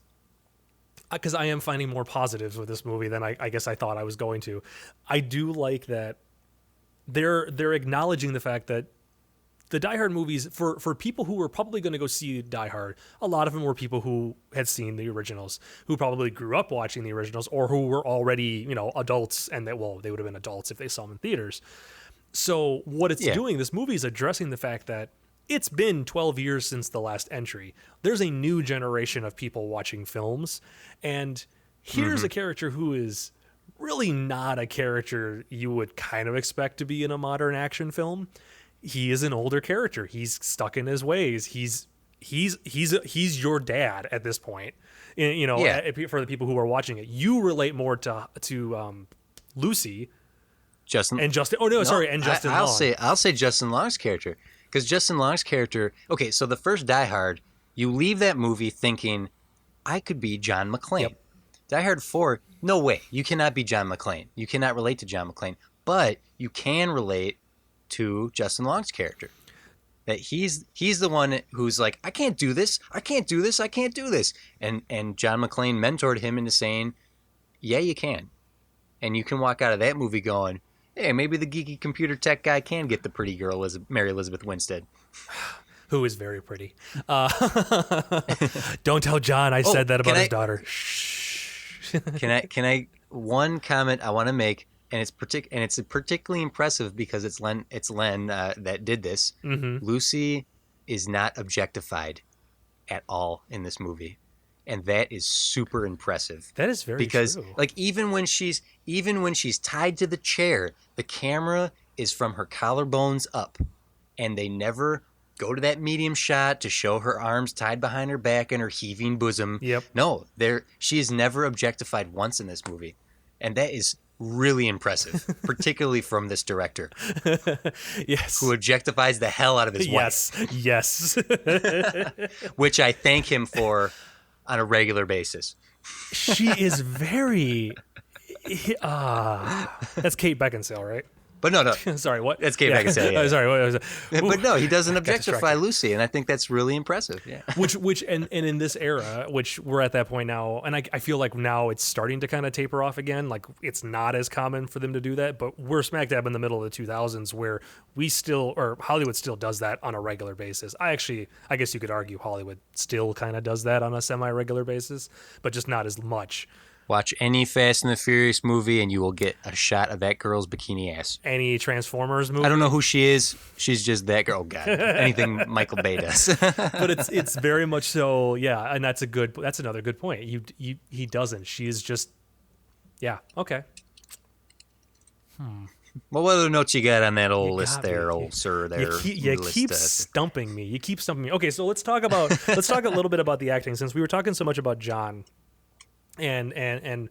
because I am finding more positives with this movie than I guess I thought I was going to. I do like that they're acknowledging the fact that the Die Hard movies, for people who were probably going to go see Die Hard, a lot of them were people who had seen the originals, who probably grew up watching the originals, or who were already, adults, and they would have been adults if they saw them in theaters. So what it's doing, this movie is addressing the fact that it's been 12 years since the last entry. There's a new generation of people watching films, and here's a character who is really not a character you would kind of expect to be in a modern action film. He is an older character. He's stuck in his ways. He's your dad at this point. You know, for the people who are watching it, you relate more to Lucy, Justin. and Justin. Oh no, sorry, and Justin Long. I'll say Justin Long's character, because Justin Long's character. Okay, so the first Die Hard, you leave that movie thinking, I could be John McClane. Yep. Die Hard 4, no way, you cannot be John McClane. You cannot relate to John McClane, but you can relate to Justin Long's character. That he's the one who's like, I can't do this, I can't do this, I can't do this, and John McClane mentored him into saying, yeah, you can, and you can walk out of that movie going, hey, maybe the geeky computer tech guy can get the pretty girl, Mary Elizabeth Winstead, who is very pretty. Don't tell John I said that about his daughter. Can I one comment I want to make, and it's particularly impressive because it's Len that did this. Mm-hmm. Lucy is not objectified at all in this movie, and that is super impressive. That is very because true. Like even when she's tied to the chair, the camera is from her collarbones up, and they never go to that medium shot to show her arms tied behind her back and her heaving bosom. Yep. No, she is never objectified once in this movie, and that is really impressive, particularly from this director. Yes. Who objectifies the hell out of his wife. Yes. Which I thank him for on a regular basis. She is very... that's Kate Beckinsale, right? But no. Sorry, what? That's Kate Beckinsale. Yeah. Sorry, what was it? But no, he doesn't objectify Lucy, and I think that's really impressive. Yeah. Which and in this era, which we're at that point now, and I feel like now it's starting to kind of taper off again. Like it's not as common for them to do that, but we're smack dab in the middle of the 2000s where Hollywood still does that on a regular basis. I guess you could argue Hollywood still kind of does that on a semi-regular basis, but just not as much. Watch any Fast and the Furious movie and you will get a shot of that girl's bikini ass. Any Transformers movie. I don't know who she is. She's just that girl. Oh, God. Anything Michael Bay does. But it's very much so, yeah, and that's another good point. He doesn't. She is just, yeah, okay. Well, what other notes you got on that old list there, old sir? There, you keep stumping me. Okay, so let's talk a little bit about the acting, since we were talking so much about John. And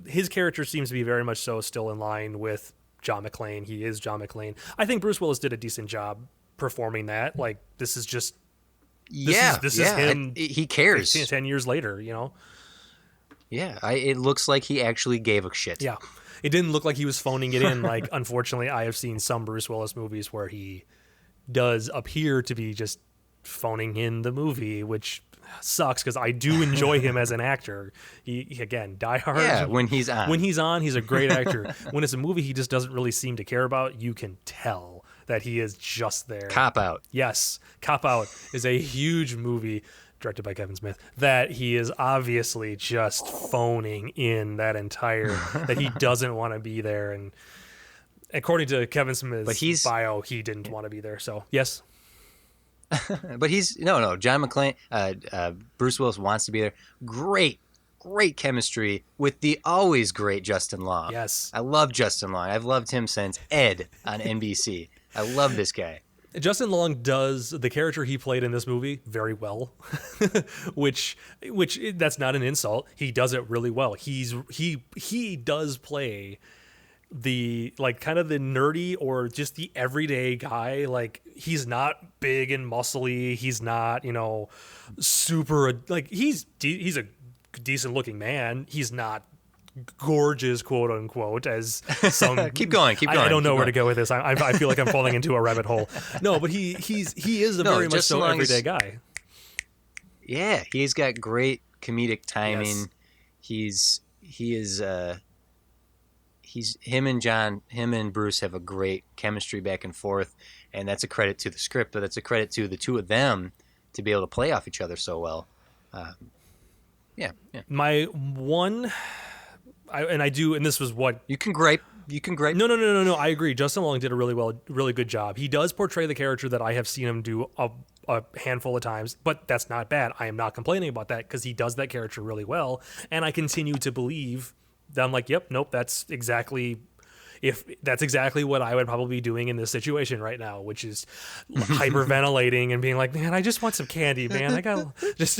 his character seems to be very much so still in line with John McClane. He is John McClane. I think Bruce Willis did a decent job performing that. Like this is him. He cares. 10 years later, you know. Yeah, it looks like he actually gave a shit. Yeah, it didn't look like he was phoning it in. Like unfortunately, I have seen some Bruce Willis movies where he does appear to be just phoning in the movie, which sucks because I do enjoy him as an actor. He again, Die Hard. Yeah, when he's on, he's a great actor. When it's a movie he just doesn't really seem to care about, you can tell that he is just there. Cop Out. Yes, Cop Out is a huge movie directed by Kevin Smith that he is obviously just phoning in that he doesn't want to be there, and according to Kevin Smith's bio, he didn't want to be there. So yes. But John McClane, Bruce Willis wants to be there. Great chemistry with the always great Justin Long. Yes. I love Justin Long. I've loved him since Ed on NBC. I love this guy. Justin Long does the character he played in this movie very well, which that's not an insult. He does it really well. He does play the like kind of the nerdy or just the everyday guy. Like he's not big and muscly. He's not, super like he's a decent looking man. He's not gorgeous, quote unquote, as some keep going. I don't know where to go with this. I feel like I'm falling into a rabbit hole. No, but he is a very much so everyday guy. Yeah, he's got great comedic timing. Yes. Him and Bruce have a great chemistry back and forth, and that's a credit to the script, but that's a credit to the two of them to be able to play off each other so well. Yeah. My one, and this was what you can gripe. You can gripe. No. I agree. Justin Long did a really good job. He does portray the character that I have seen him do a handful of times, but that's not bad. I am not complaining about that because he does that character really well, and I continue to believe that I'm like, yep, nope, that's exactly what I would probably be doing in this situation right now, which is hyperventilating and being like, man, I just want some candy, man. I got just,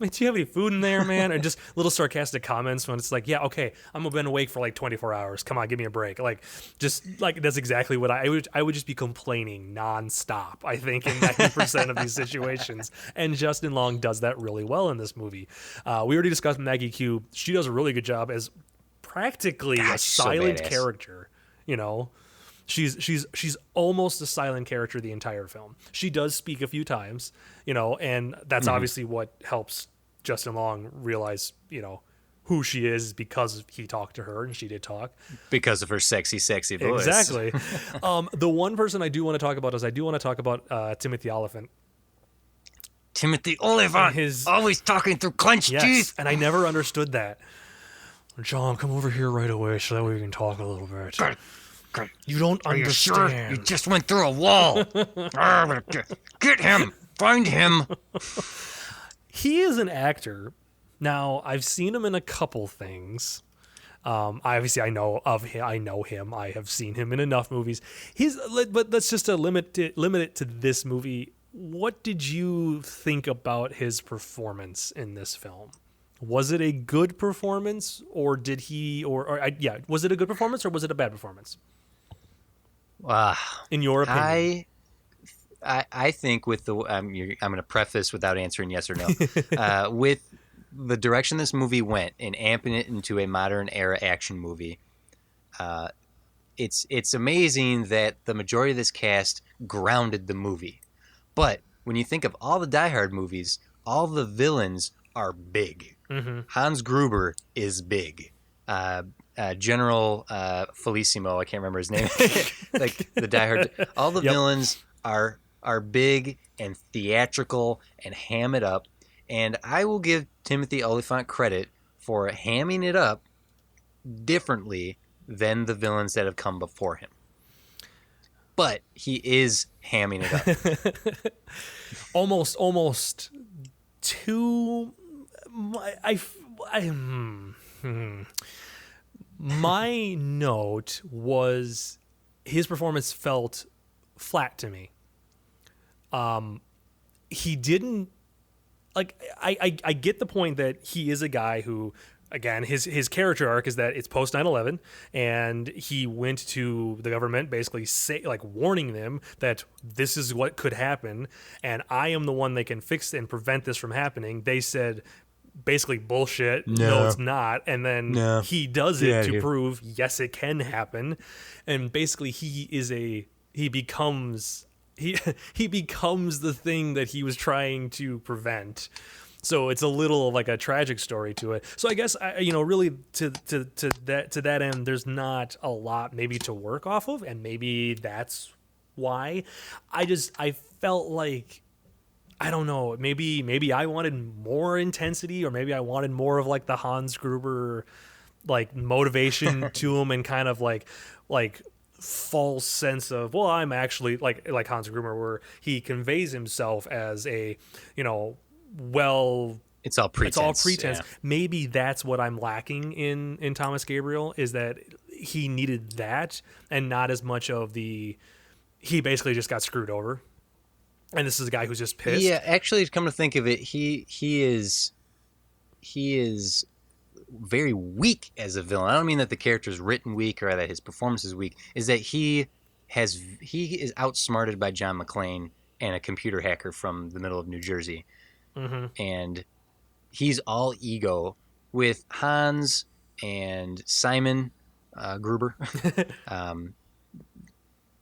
man, do you have any food in there, man? And just little sarcastic comments when it's like, yeah, okay, I'm been awake for like 24 hours. Come on, give me a break. Like, just like, that's exactly what I would just be complaining nonstop, I think, in 90% of these situations. And Justin Long does that really well in this movie. We already discussed Maggie Q. She does a really good job as practically a silent character. You know, she's almost a silent character the entire film. She does speak a few times, you know, and that's obviously what helps Justin Long realize, you know, who she is because he talked to her and she did talk because of her sexy voice. Exactly. The one person I do want to talk about Timothy Olyphant. Timothy Olyphant, always talking through clenched teeth. And I never understood that. John, come over here right away so that we can talk a little bit. Good. You don't understand. You sure? You just went through a wall. Get him. Find him. He is an actor. Now, I've seen him in a couple things. Obviously, I know of him. I know him. I have seen him in enough movies. But let's just limit it to this movie. What did you think about his performance in this film? Was it a good performance, or did he, was it a good performance, or was it a bad performance? In your opinion, I think with the I'm going to preface without answering yes or no. With the direction this movie went and amping it into a modern era action movie, it's amazing that the majority of this cast grounded the movie. But when you think of all the Die Hard movies, all the villains are big. Mm-hmm. Hans Gruber is big. General Felissimo, I can't remember his name. Like the Die Hard. All the villains are big and theatrical and ham it up. And I will give Timothy Olyphant credit for hamming it up differently than the villains that have come before him. But he is hamming it up. almost too. My note was his performance felt flat to me. He didn't like. I get the point that he is a guy who, again, his character arc is that it's post 9/11, and he went to the government basically warning them that this is what could happen, and I am the one that can fix and prevent this from happening. They said basically bullshit. No, it's not. And then he does it to prove yes, it can happen. And basically he becomes the thing that he was trying to prevent. So it's a little like a tragic story to it. So I guess really to that end, there's not a lot maybe to work off of, and maybe that's why. I felt like, I don't know, maybe I wanted more intensity, or maybe I wanted more of like the Hans Gruber like motivation to him, and kind of like false sense of, well, I'm actually like Hans Gruber, where he conveys himself as a, it's all pretense. Yeah. Maybe that's what I'm lacking in Thomas Gabriel, is that he needed that and not as much of he basically just got screwed over. And this is a guy who's just pissed. Yeah, actually, come to think of it, he is very weak as a villain. I don't mean that the character is written weak or that his performance is weak. Is that he is outsmarted by John McClane and a computer hacker from the middle of New Jersey, and he's all ego. With Hans and Simon Gruber,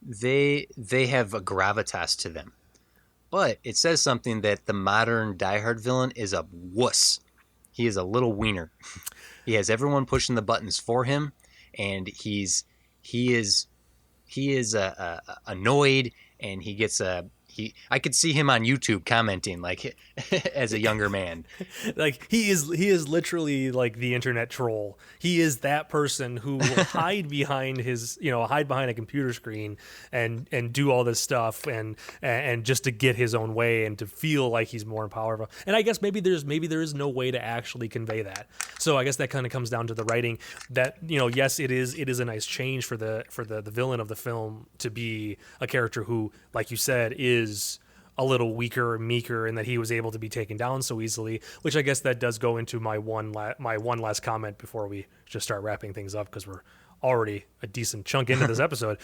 they have a gravitas to them. But it says something that the modern Die Hard villain is a wuss. He is a little wiener. He has everyone pushing the buttons for him, and he is annoyed, and he gets I could see him on YouTube commenting like as a younger man. Like he is literally like the internet troll. He is that person who will hide behind hide behind a computer screen and do all this stuff and just to get his own way and to feel like he's more powerful. And I guess maybe there is no way to actually convey that. So I guess that kind of comes down to the writing. That yes, it is a nice change for the villain of the film to be a character who, like you said, is a little weaker and meeker, and that he was able to be taken down so easily, which I guess that does go into my one last comment before we just start wrapping things up, because we're already a decent chunk into this episode.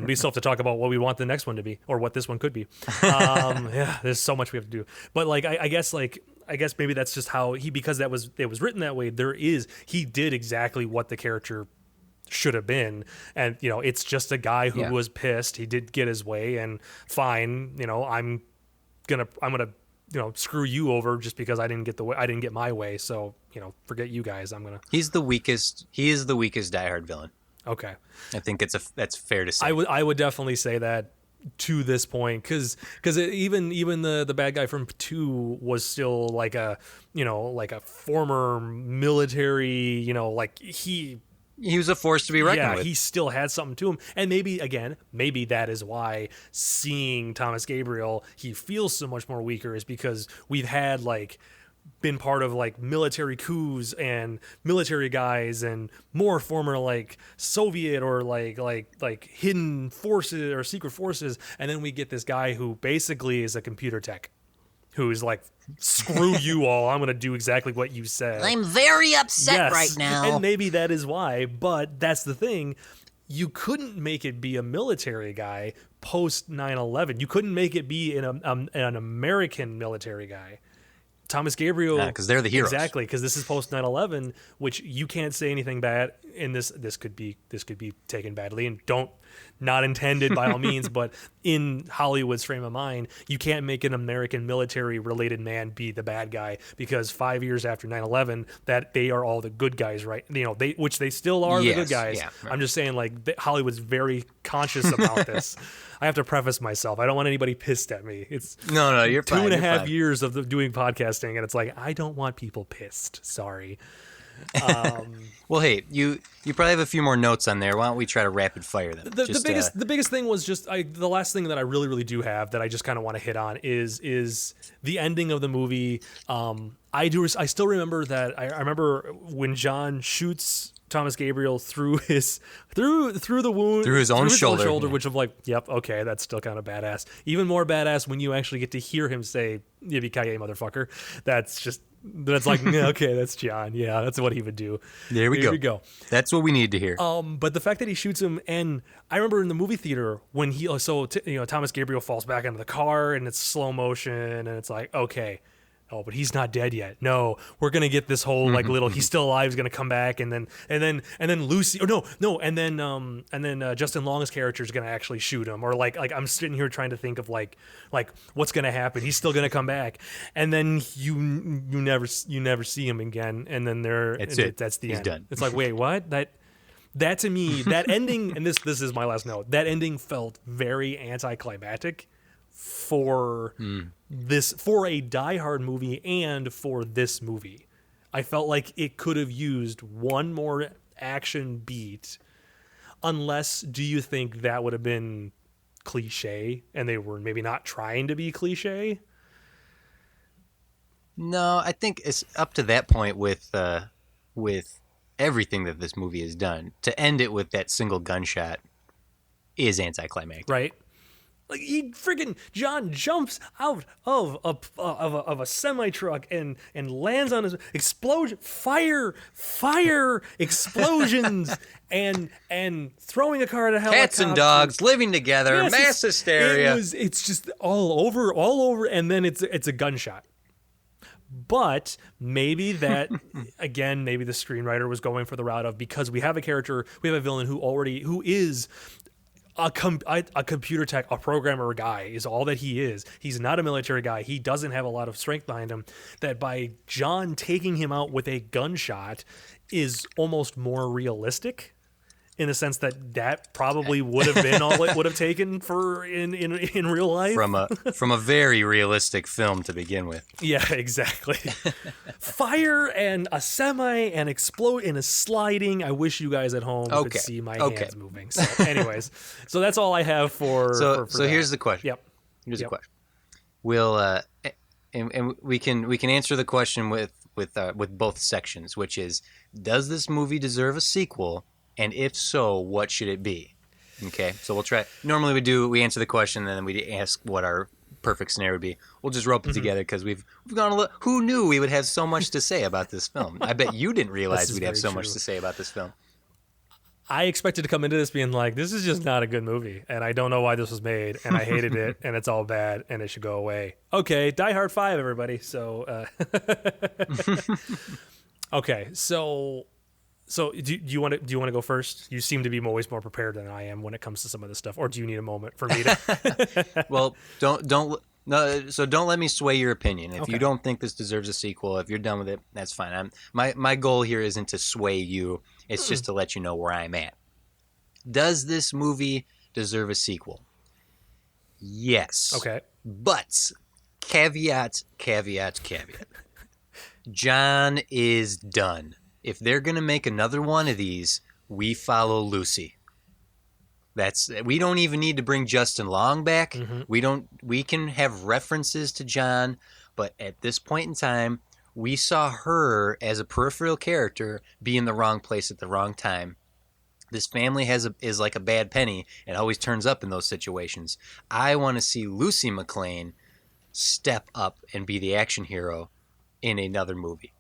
We still have to talk about what we want the next one to be, or what this one could be. Yeah, there's so much we have to do. But like, I guess maybe that's just how because it was written that way. He did exactly what the character should have been, and it's just a guy who was pissed. He did get his way, and fine, I'm gonna screw you over just because I didn't get my way. So forget you guys. He is the weakest diehard villain. Okay, I think that's fair to say. I would definitely say that to this point, because even the bad guy from 2 was still like a former military, like he was a force to be reckoned with. He still had something to him. And maybe that is why seeing Thomas Gabriel, he feels so much more weaker, is because we've had been part of military coups and military guys and more former Soviet or hidden forces or secret forces. And then we get this guy who basically is a computer tech, who's like, screw you all, I'm going to do exactly what you said. I'm very upset right now. And maybe that is why, but that's the thing. You couldn't make it be a military guy post 9/11. You couldn't make it be an American military guy. Thomas Gabriel, because they're the heroes. Exactly, because this is post 9/11, which you can't say anything bad. And this could be taken badly, and not intended by all means, but in Hollywood's frame of mind, you can't make an American military related man be the bad guy, because 5 years after 9/11, that they are all the good guys, right? Which they still are the good guys. Yeah, right. I'm just saying, Hollywood's very conscious about this. I have to preface myself. I don't want anybody pissed at me. It's no, you're fine. 2.5 years of doing podcasting, and it's I don't want people pissed. Sorry. Well, hey, you probably have a few more notes on there. Why don't we try to rapid fire them? The biggest thing was just the last thing that I really, really do have that I just kind of want to hit on is the ending of the movie. I still remember that. I remember when John shoots Thomas Gabriel through the wound, through his own shoulder, which of yep, okay, that's still kind of badass. Even more badass when you actually get to hear him say "Yippee-ki-yay, motherfucker." That's okay, that's John. Yeah, that's what he would do. Here we go. That's what we need to hear. But the fact that he shoots him, and I remember in the movie theater when Thomas Gabriel falls back into the car and it's slow motion, and it's okay. Oh, but he's not dead yet. No, we're gonna get this whole little he's still alive is gonna come back, and then Lucy and then Justin Long's character is gonna actually shoot him, or I'm sitting here trying to think of what's gonna happen. He's still gonna come back, and then you never see him again, and then that's the he's end. Done. It's wait, what? That to me, that ending, and this is my last note. That ending felt very anticlimactic for a Die Hard movie and for this movie. I felt like it could have used one more action beat, unless, do you think that would have been cliche and they were maybe not trying to be cliche? No, I think it's up to that point with everything that this movie has done. To end it with that single gunshot is anticlimactic. Right. John jumps out of a semi truck and lands on his explosion, fire, explosions, and throwing a car at a helicopter. Cats and dogs living together, yes, mass hysteria. It's just all over, and then it's a gunshot. But maybe that, again, maybe the screenwriter was going for the route of, because we have a villain who is a computer tech, a programmer guy, is all that he is. He's not a military guy. He doesn't have a lot of strength behind him. That by John taking him out with a gunshot is almost more realistic. in the sense that probably would have been all it would have taken for in real life. From a very realistic film to begin with. Yeah, exactly. Fire and a semi and explode and a sliding. I wish you guys at home could see my hands moving. So, anyways, so that's all I have for. So for here's the question. Yep. Here's the question. We'll and we can answer the question with both sections, which is, does this movie deserve a sequel, and if so, what should it be? Okay, so we'll try. Normally we answer the question, and then we ask what our perfect scenario would be. We'll just rope it together because we've gone a little. Who knew we would have so much to say about this film? I bet you didn't realize we'd have so much to say about this film. I expected to come into this being like, this is just not a good movie, and I don't know why this was made, and I hated it, and it's all bad, and it should go away. Okay, Die Hard 5, everybody. So, okay, so do you want to go first? You seem to be always more prepared than I am when it comes to some of this stuff, or do you need a moment for me to? Well, don't let me sway your opinion. If you don't think this deserves a sequel, if you're done with it, that's fine. My goal here isn't to sway you. It's just to let you know where I'm at. Does this movie deserve a sequel? Yes. Okay. But caveat. John is done. If they're going to make another one of these, we follow Lucy. We don't even need to bring Justin Long back. Mm-hmm. We can have references to John, but at this point in time, we saw her as a peripheral character be in the wrong place at the wrong time. This family is like a bad penny and always turns up in those situations. I want to see Lucy McClane step up and be the action hero in another movie.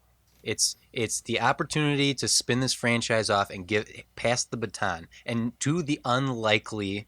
It's the opportunity to spin this franchise off and pass the baton and to the unlikely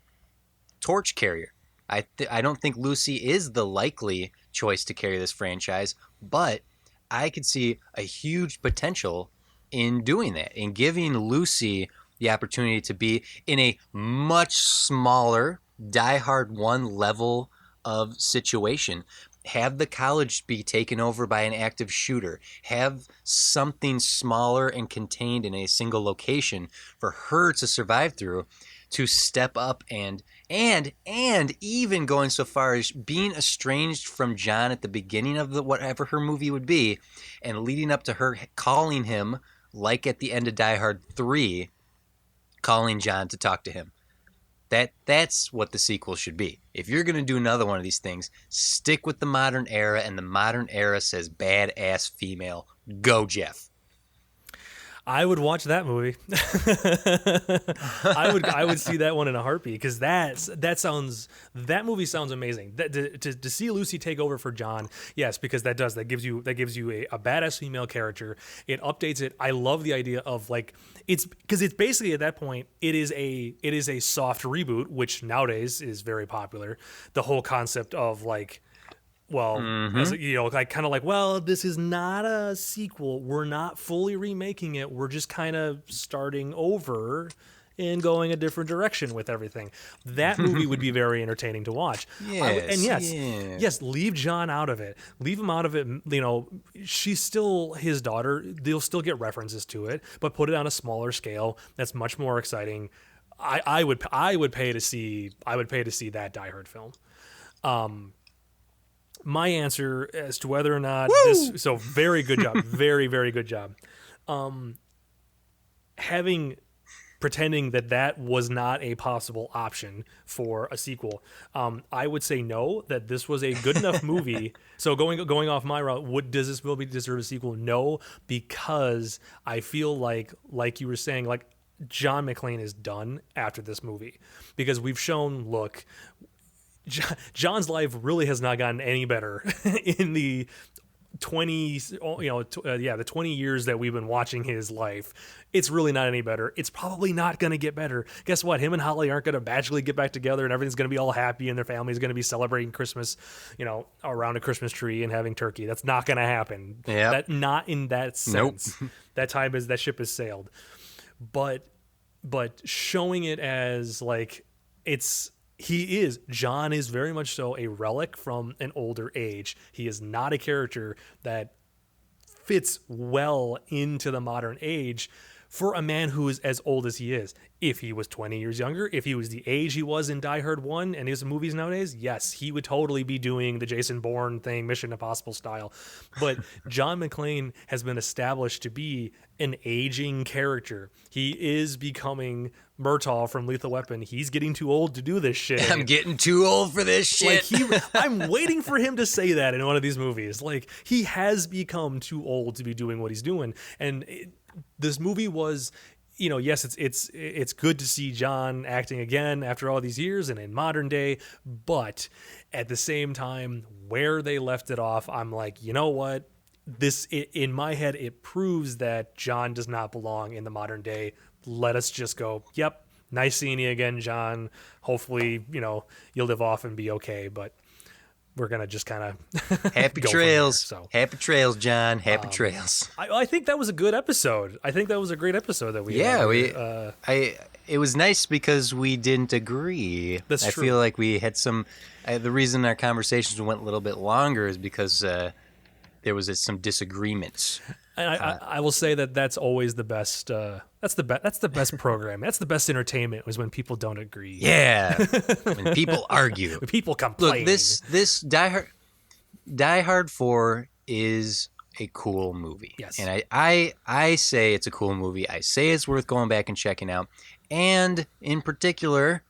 torch carrier. I don't think Lucy is the likely choice to carry this franchise, but I could see a huge potential in doing that, in giving Lucy the opportunity to be in a much smaller Die Hard 1 level of situation. Have the college be taken over by an active shooter. Have something smaller and contained in a single location for her to survive through, to step up and even going so far as being estranged from John at the beginning of whatever her movie would be, and leading up to her calling him, like at the end of Die Hard 3, calling John to talk to him. That's what the sequel should be. If you're going to do another one of these things, stick with the modern era, and the modern era says badass female. Go, Jeff. I would watch that movie. I would see that one in a heartbeat, because that movie sounds amazing. To see Lucy take over for John, yes, because that gives you a badass female character. It updates it. I love the idea of it's basically at that point it is a soft reboot, which nowadays is very popular. The whole concept of as, this is not a sequel. We're not fully remaking it. We're just kind of starting over and going a different direction with everything. That movie would be very entertaining to watch. Yes, leave John out of it. Leave him out of it. She's still his daughter. They'll still get references to it, but put it on a smaller scale. That's much more exciting. I would pay to see that Die Hard film. My answer as to whether or not very good job. Very, very good job. Pretending that was not a possible option for a sequel, I would say no, that this was a good enough movie. So going off my route, does this movie deserve a sequel? No, because I feel like you were saying, John McClane is done after this movie, because we've shown, look, John's life really has not gotten any better in the 20 years that we've been watching his life. It's really not any better. It's probably not going to get better. Guess what? Him and Holly aren't going to magically get back together and everything's going to be all happy and their family's going to be celebrating Christmas, around a Christmas tree and having turkey. That's not going to happen. Yeah. Not in that sense. Nope. That ship has sailed. But showing it as John is very much so a relic from an older age. He is not a character that fits well into the modern age for a man who is as old as he is. If he was 20 years younger, if he was the age he was in Die Hard 1 and his movies nowadays, yes, he would totally be doing the Jason Bourne thing, Mission Impossible style. But John McClane has been established to be an aging character. He is becoming Murtaugh from Lethal Weapon. He's getting too old to do this shit. I'm getting too old for this shit. I'm waiting for him to say that in one of these movies. Like, he has become too old to be doing what he's doing. And this movie was, you know, yes, it's good to see John acting again after all these years and in modern day, but at the same time, where they left it off, I'm like, you know what? In my head, it proves that John does not belong in the modern day. Let us just go, yep, nice seeing you again, John. Hopefully, you know, you'll live off and be okay, but we're going to just kind of happy trails. So happy trails, John. Happy trails. I think that was a good episode. I think that was a great episode that we had. It was nice because we didn't agree. That's true. I feel like we had the reason our conversations went a little bit longer is because there was some disagreements. And I will say that that's always the best. That's the best program. That's the best entertainment, was when people don't agree. Yeah, when people argue, when people complain. Look, this Die Hard 4 is a cool movie. Yes, and I say it's a cool movie. I say it's worth going back and checking out. And in particular,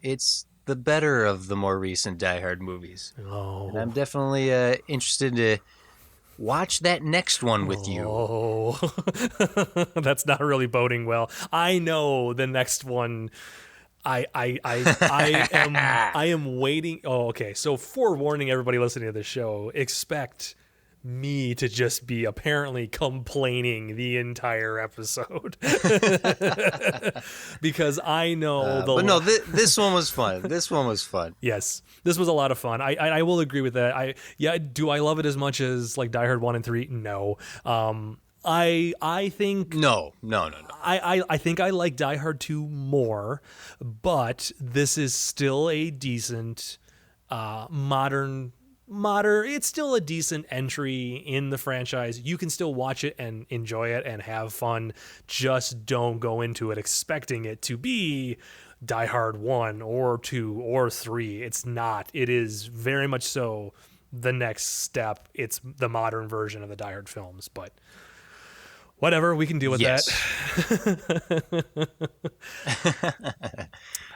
it's the better of the more recent Die Hard movies. Oh, and I'm definitely interested to watch that next one with you. Oh, that's not really boding well. I know the next one. I am waiting. Oh, okay. So, forewarning everybody listening to this show, expect me to just be apparently complaining the entire episode because I know but no, this one was fun. This one was fun. Yes, this was a lot of fun. I will agree with that. Do I love it as much as like Die Hard 1 and 3? No. I think no. I think I like Die Hard 2 more, but this is still a decent modern, it's still a decent entry in the franchise. You can still watch it and enjoy it and have fun. Just don't go into it expecting it to be Die Hard 1 or 2 or 3. It's not. It is very much so the next step. It's the modern version of the Die Hard films, but whatever, we can deal with that.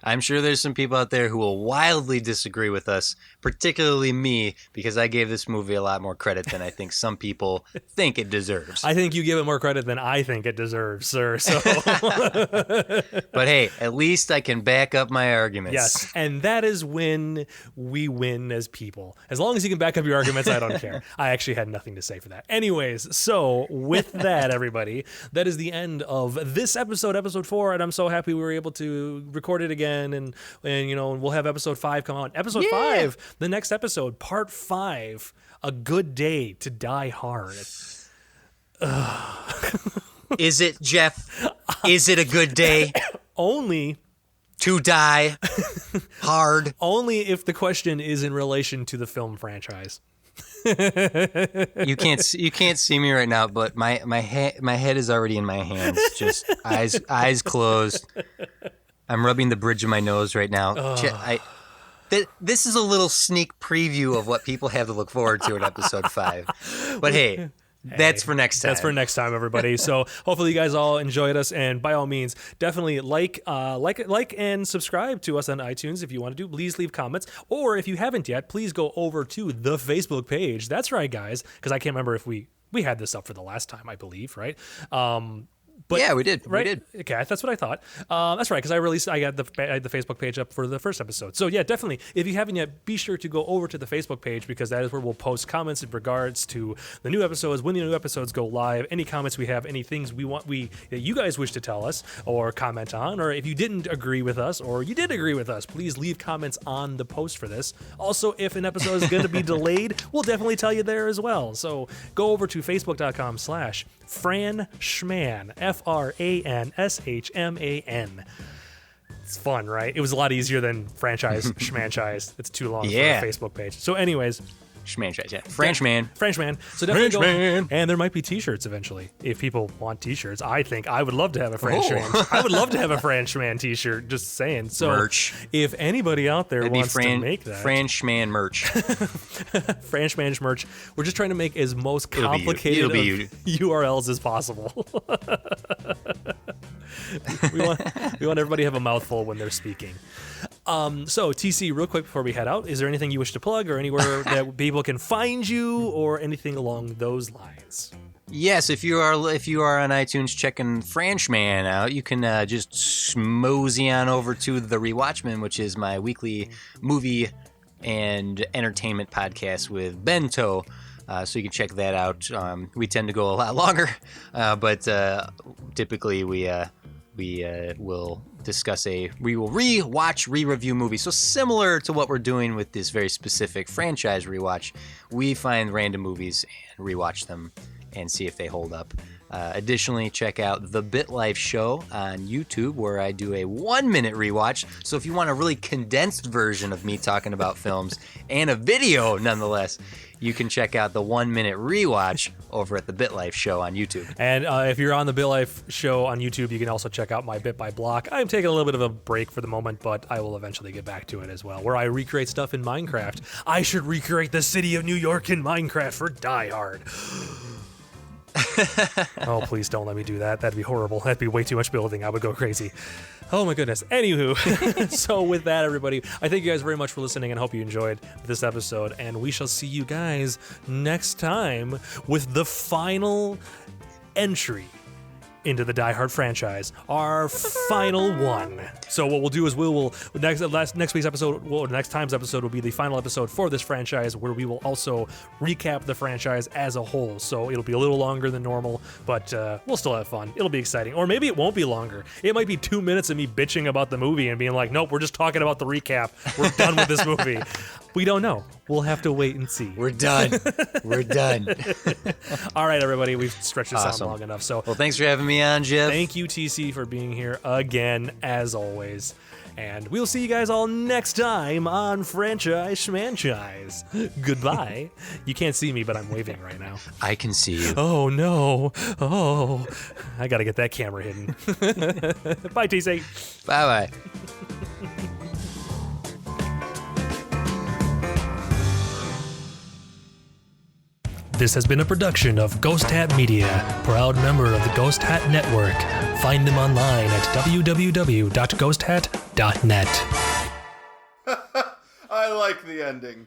I'm sure there's some people out there who will wildly disagree with us, particularly me, because I gave this movie a lot more credit than I think some people think it deserves. I think you give it more credit than I think it deserves, sir. So, but hey, at least I can back up my arguments. Yes, and that is when we win as people. As long as you can back up your arguments, I don't care. I actually had nothing to say for that. Anyways, so with that, everybody, that is the end of this episode 4, and I'm so happy we were able to record it again. And you know, we'll have episode 5 come out. Episode 5, the next episode, part 5, A Good Day to Die Hard. Is it, Jeff? Is it a good day? Only to die hard. Only if the question is in relation to the film franchise. You can't see me right now, but my head is already in my hands, just eyes closed. I'm rubbing the bridge of my nose right now. This is a little sneak preview of what people have to look forward to in episode 5. But hey, that's for next time. That's for next time, everybody. So hopefully you guys all enjoyed us, and by all means, definitely like and subscribe to us on iTunes if you want to do. Please leave comments, or if you haven't yet, please go over to the Facebook page. That's right, guys, because I can't remember if we had this up for the last time, I believe, right? But, yeah, we did. Right? We did. Okay, that's what I thought. That's right, because I got the Facebook page up for the first episode. So yeah, definitely, if you haven't yet, be sure to go over to the Facebook page, because that is where we'll post comments in regards to the new episodes, when the new episodes go live, any comments we have, any things that you guys wish to tell us or comment on, or if you didn't agree with us or you did agree with us, please leave comments on the post for this. Also, if an episode is going to be delayed, we'll definitely tell you there as well. So go over to facebook.com/Fran Schman, FRANSHMAN. It's fun, right? It was a lot easier than franchise schmanchise. It's too long for a Facebook page. So anyways, Schmanchise, yeah. Frenchman. Frenchman. So definitely go. Frenchman. And there might be T-shirts eventually if people want T-shirts. I think I would love to have a Frenchman. Oh. I would love to have a Frenchman T-shirt. Just saying. So Merch. if anybody out there That'd be wants to make that Frenchman merch. Frenchman merch, we're just trying to make as most It'll be you. complicated It'll be you. URLs as possible. we want everybody to have a mouthful when they're speaking. So TC, real quick before we head out, is there anything you wish to plug or anywhere that people can find you or anything along those lines? Yes, if you are on iTunes checking Frenchman out, you can just mosey on over to The Rewatchman, which is my weekly movie and entertainment podcast with Bento. So you can check that out. We tend to go a lot longer, but typically we will discuss we will re-review movies. So similar to what we're doing with this very specific franchise rewatch, we find random movies and rewatch them and see if they hold up. Additionally, check out The Bit Life Show on YouTube, where I do a 1-minute rewatch. So if you want a really condensed version of me talking about films and a video nonetheless, you can check out the 1-minute rewatch over at The Bit Life Show on YouTube. And if you're on the Bit Life Show on YouTube, you can also check out my Bit by Block. I'm taking a little bit of a break for the moment, but I will eventually get back to it as well, where I recreate stuff in Minecraft. I should recreate the city of New York in Minecraft for Die Hard. Oh, please don't let me do that. That'd be horrible. That'd be way too much building. I would go crazy. Oh my goodness. Anywho, so with that, everybody, I thank you guys very much for listening and hope you enjoyed this episode. And we shall see you guys next time with the final entry into the Die Hard franchise, our final one. So what we'll do is next week's episode, next time's episode will be the final episode for this franchise, where we will also recap the franchise as a whole. So it'll be a little longer than normal, but we'll still have fun. It'll be exciting. Or maybe it won't be longer. It might be 2 minutes of me bitching about the movie and being like, nope, we're just talking about the recap. We're done with this movie. We don't know. We'll have to wait and see. We're done. We're done. All right, everybody. We've stretched this Awesome. out long enough. So Well, thanks for having me on, Jeff. thank you, TC, for being here again, as always. And we'll see you guys all next time on Franchise Schmanchise. Goodbye. You can't see me, but I'm waving right now. I can see you. Oh, no. Oh, I got to get that camera hidden. Bye, TC. Bye-bye. This has been a production of Ghost Hat Media, proud member of the Ghost Hat Network. Find them online at www.ghosthat.net. I like the ending.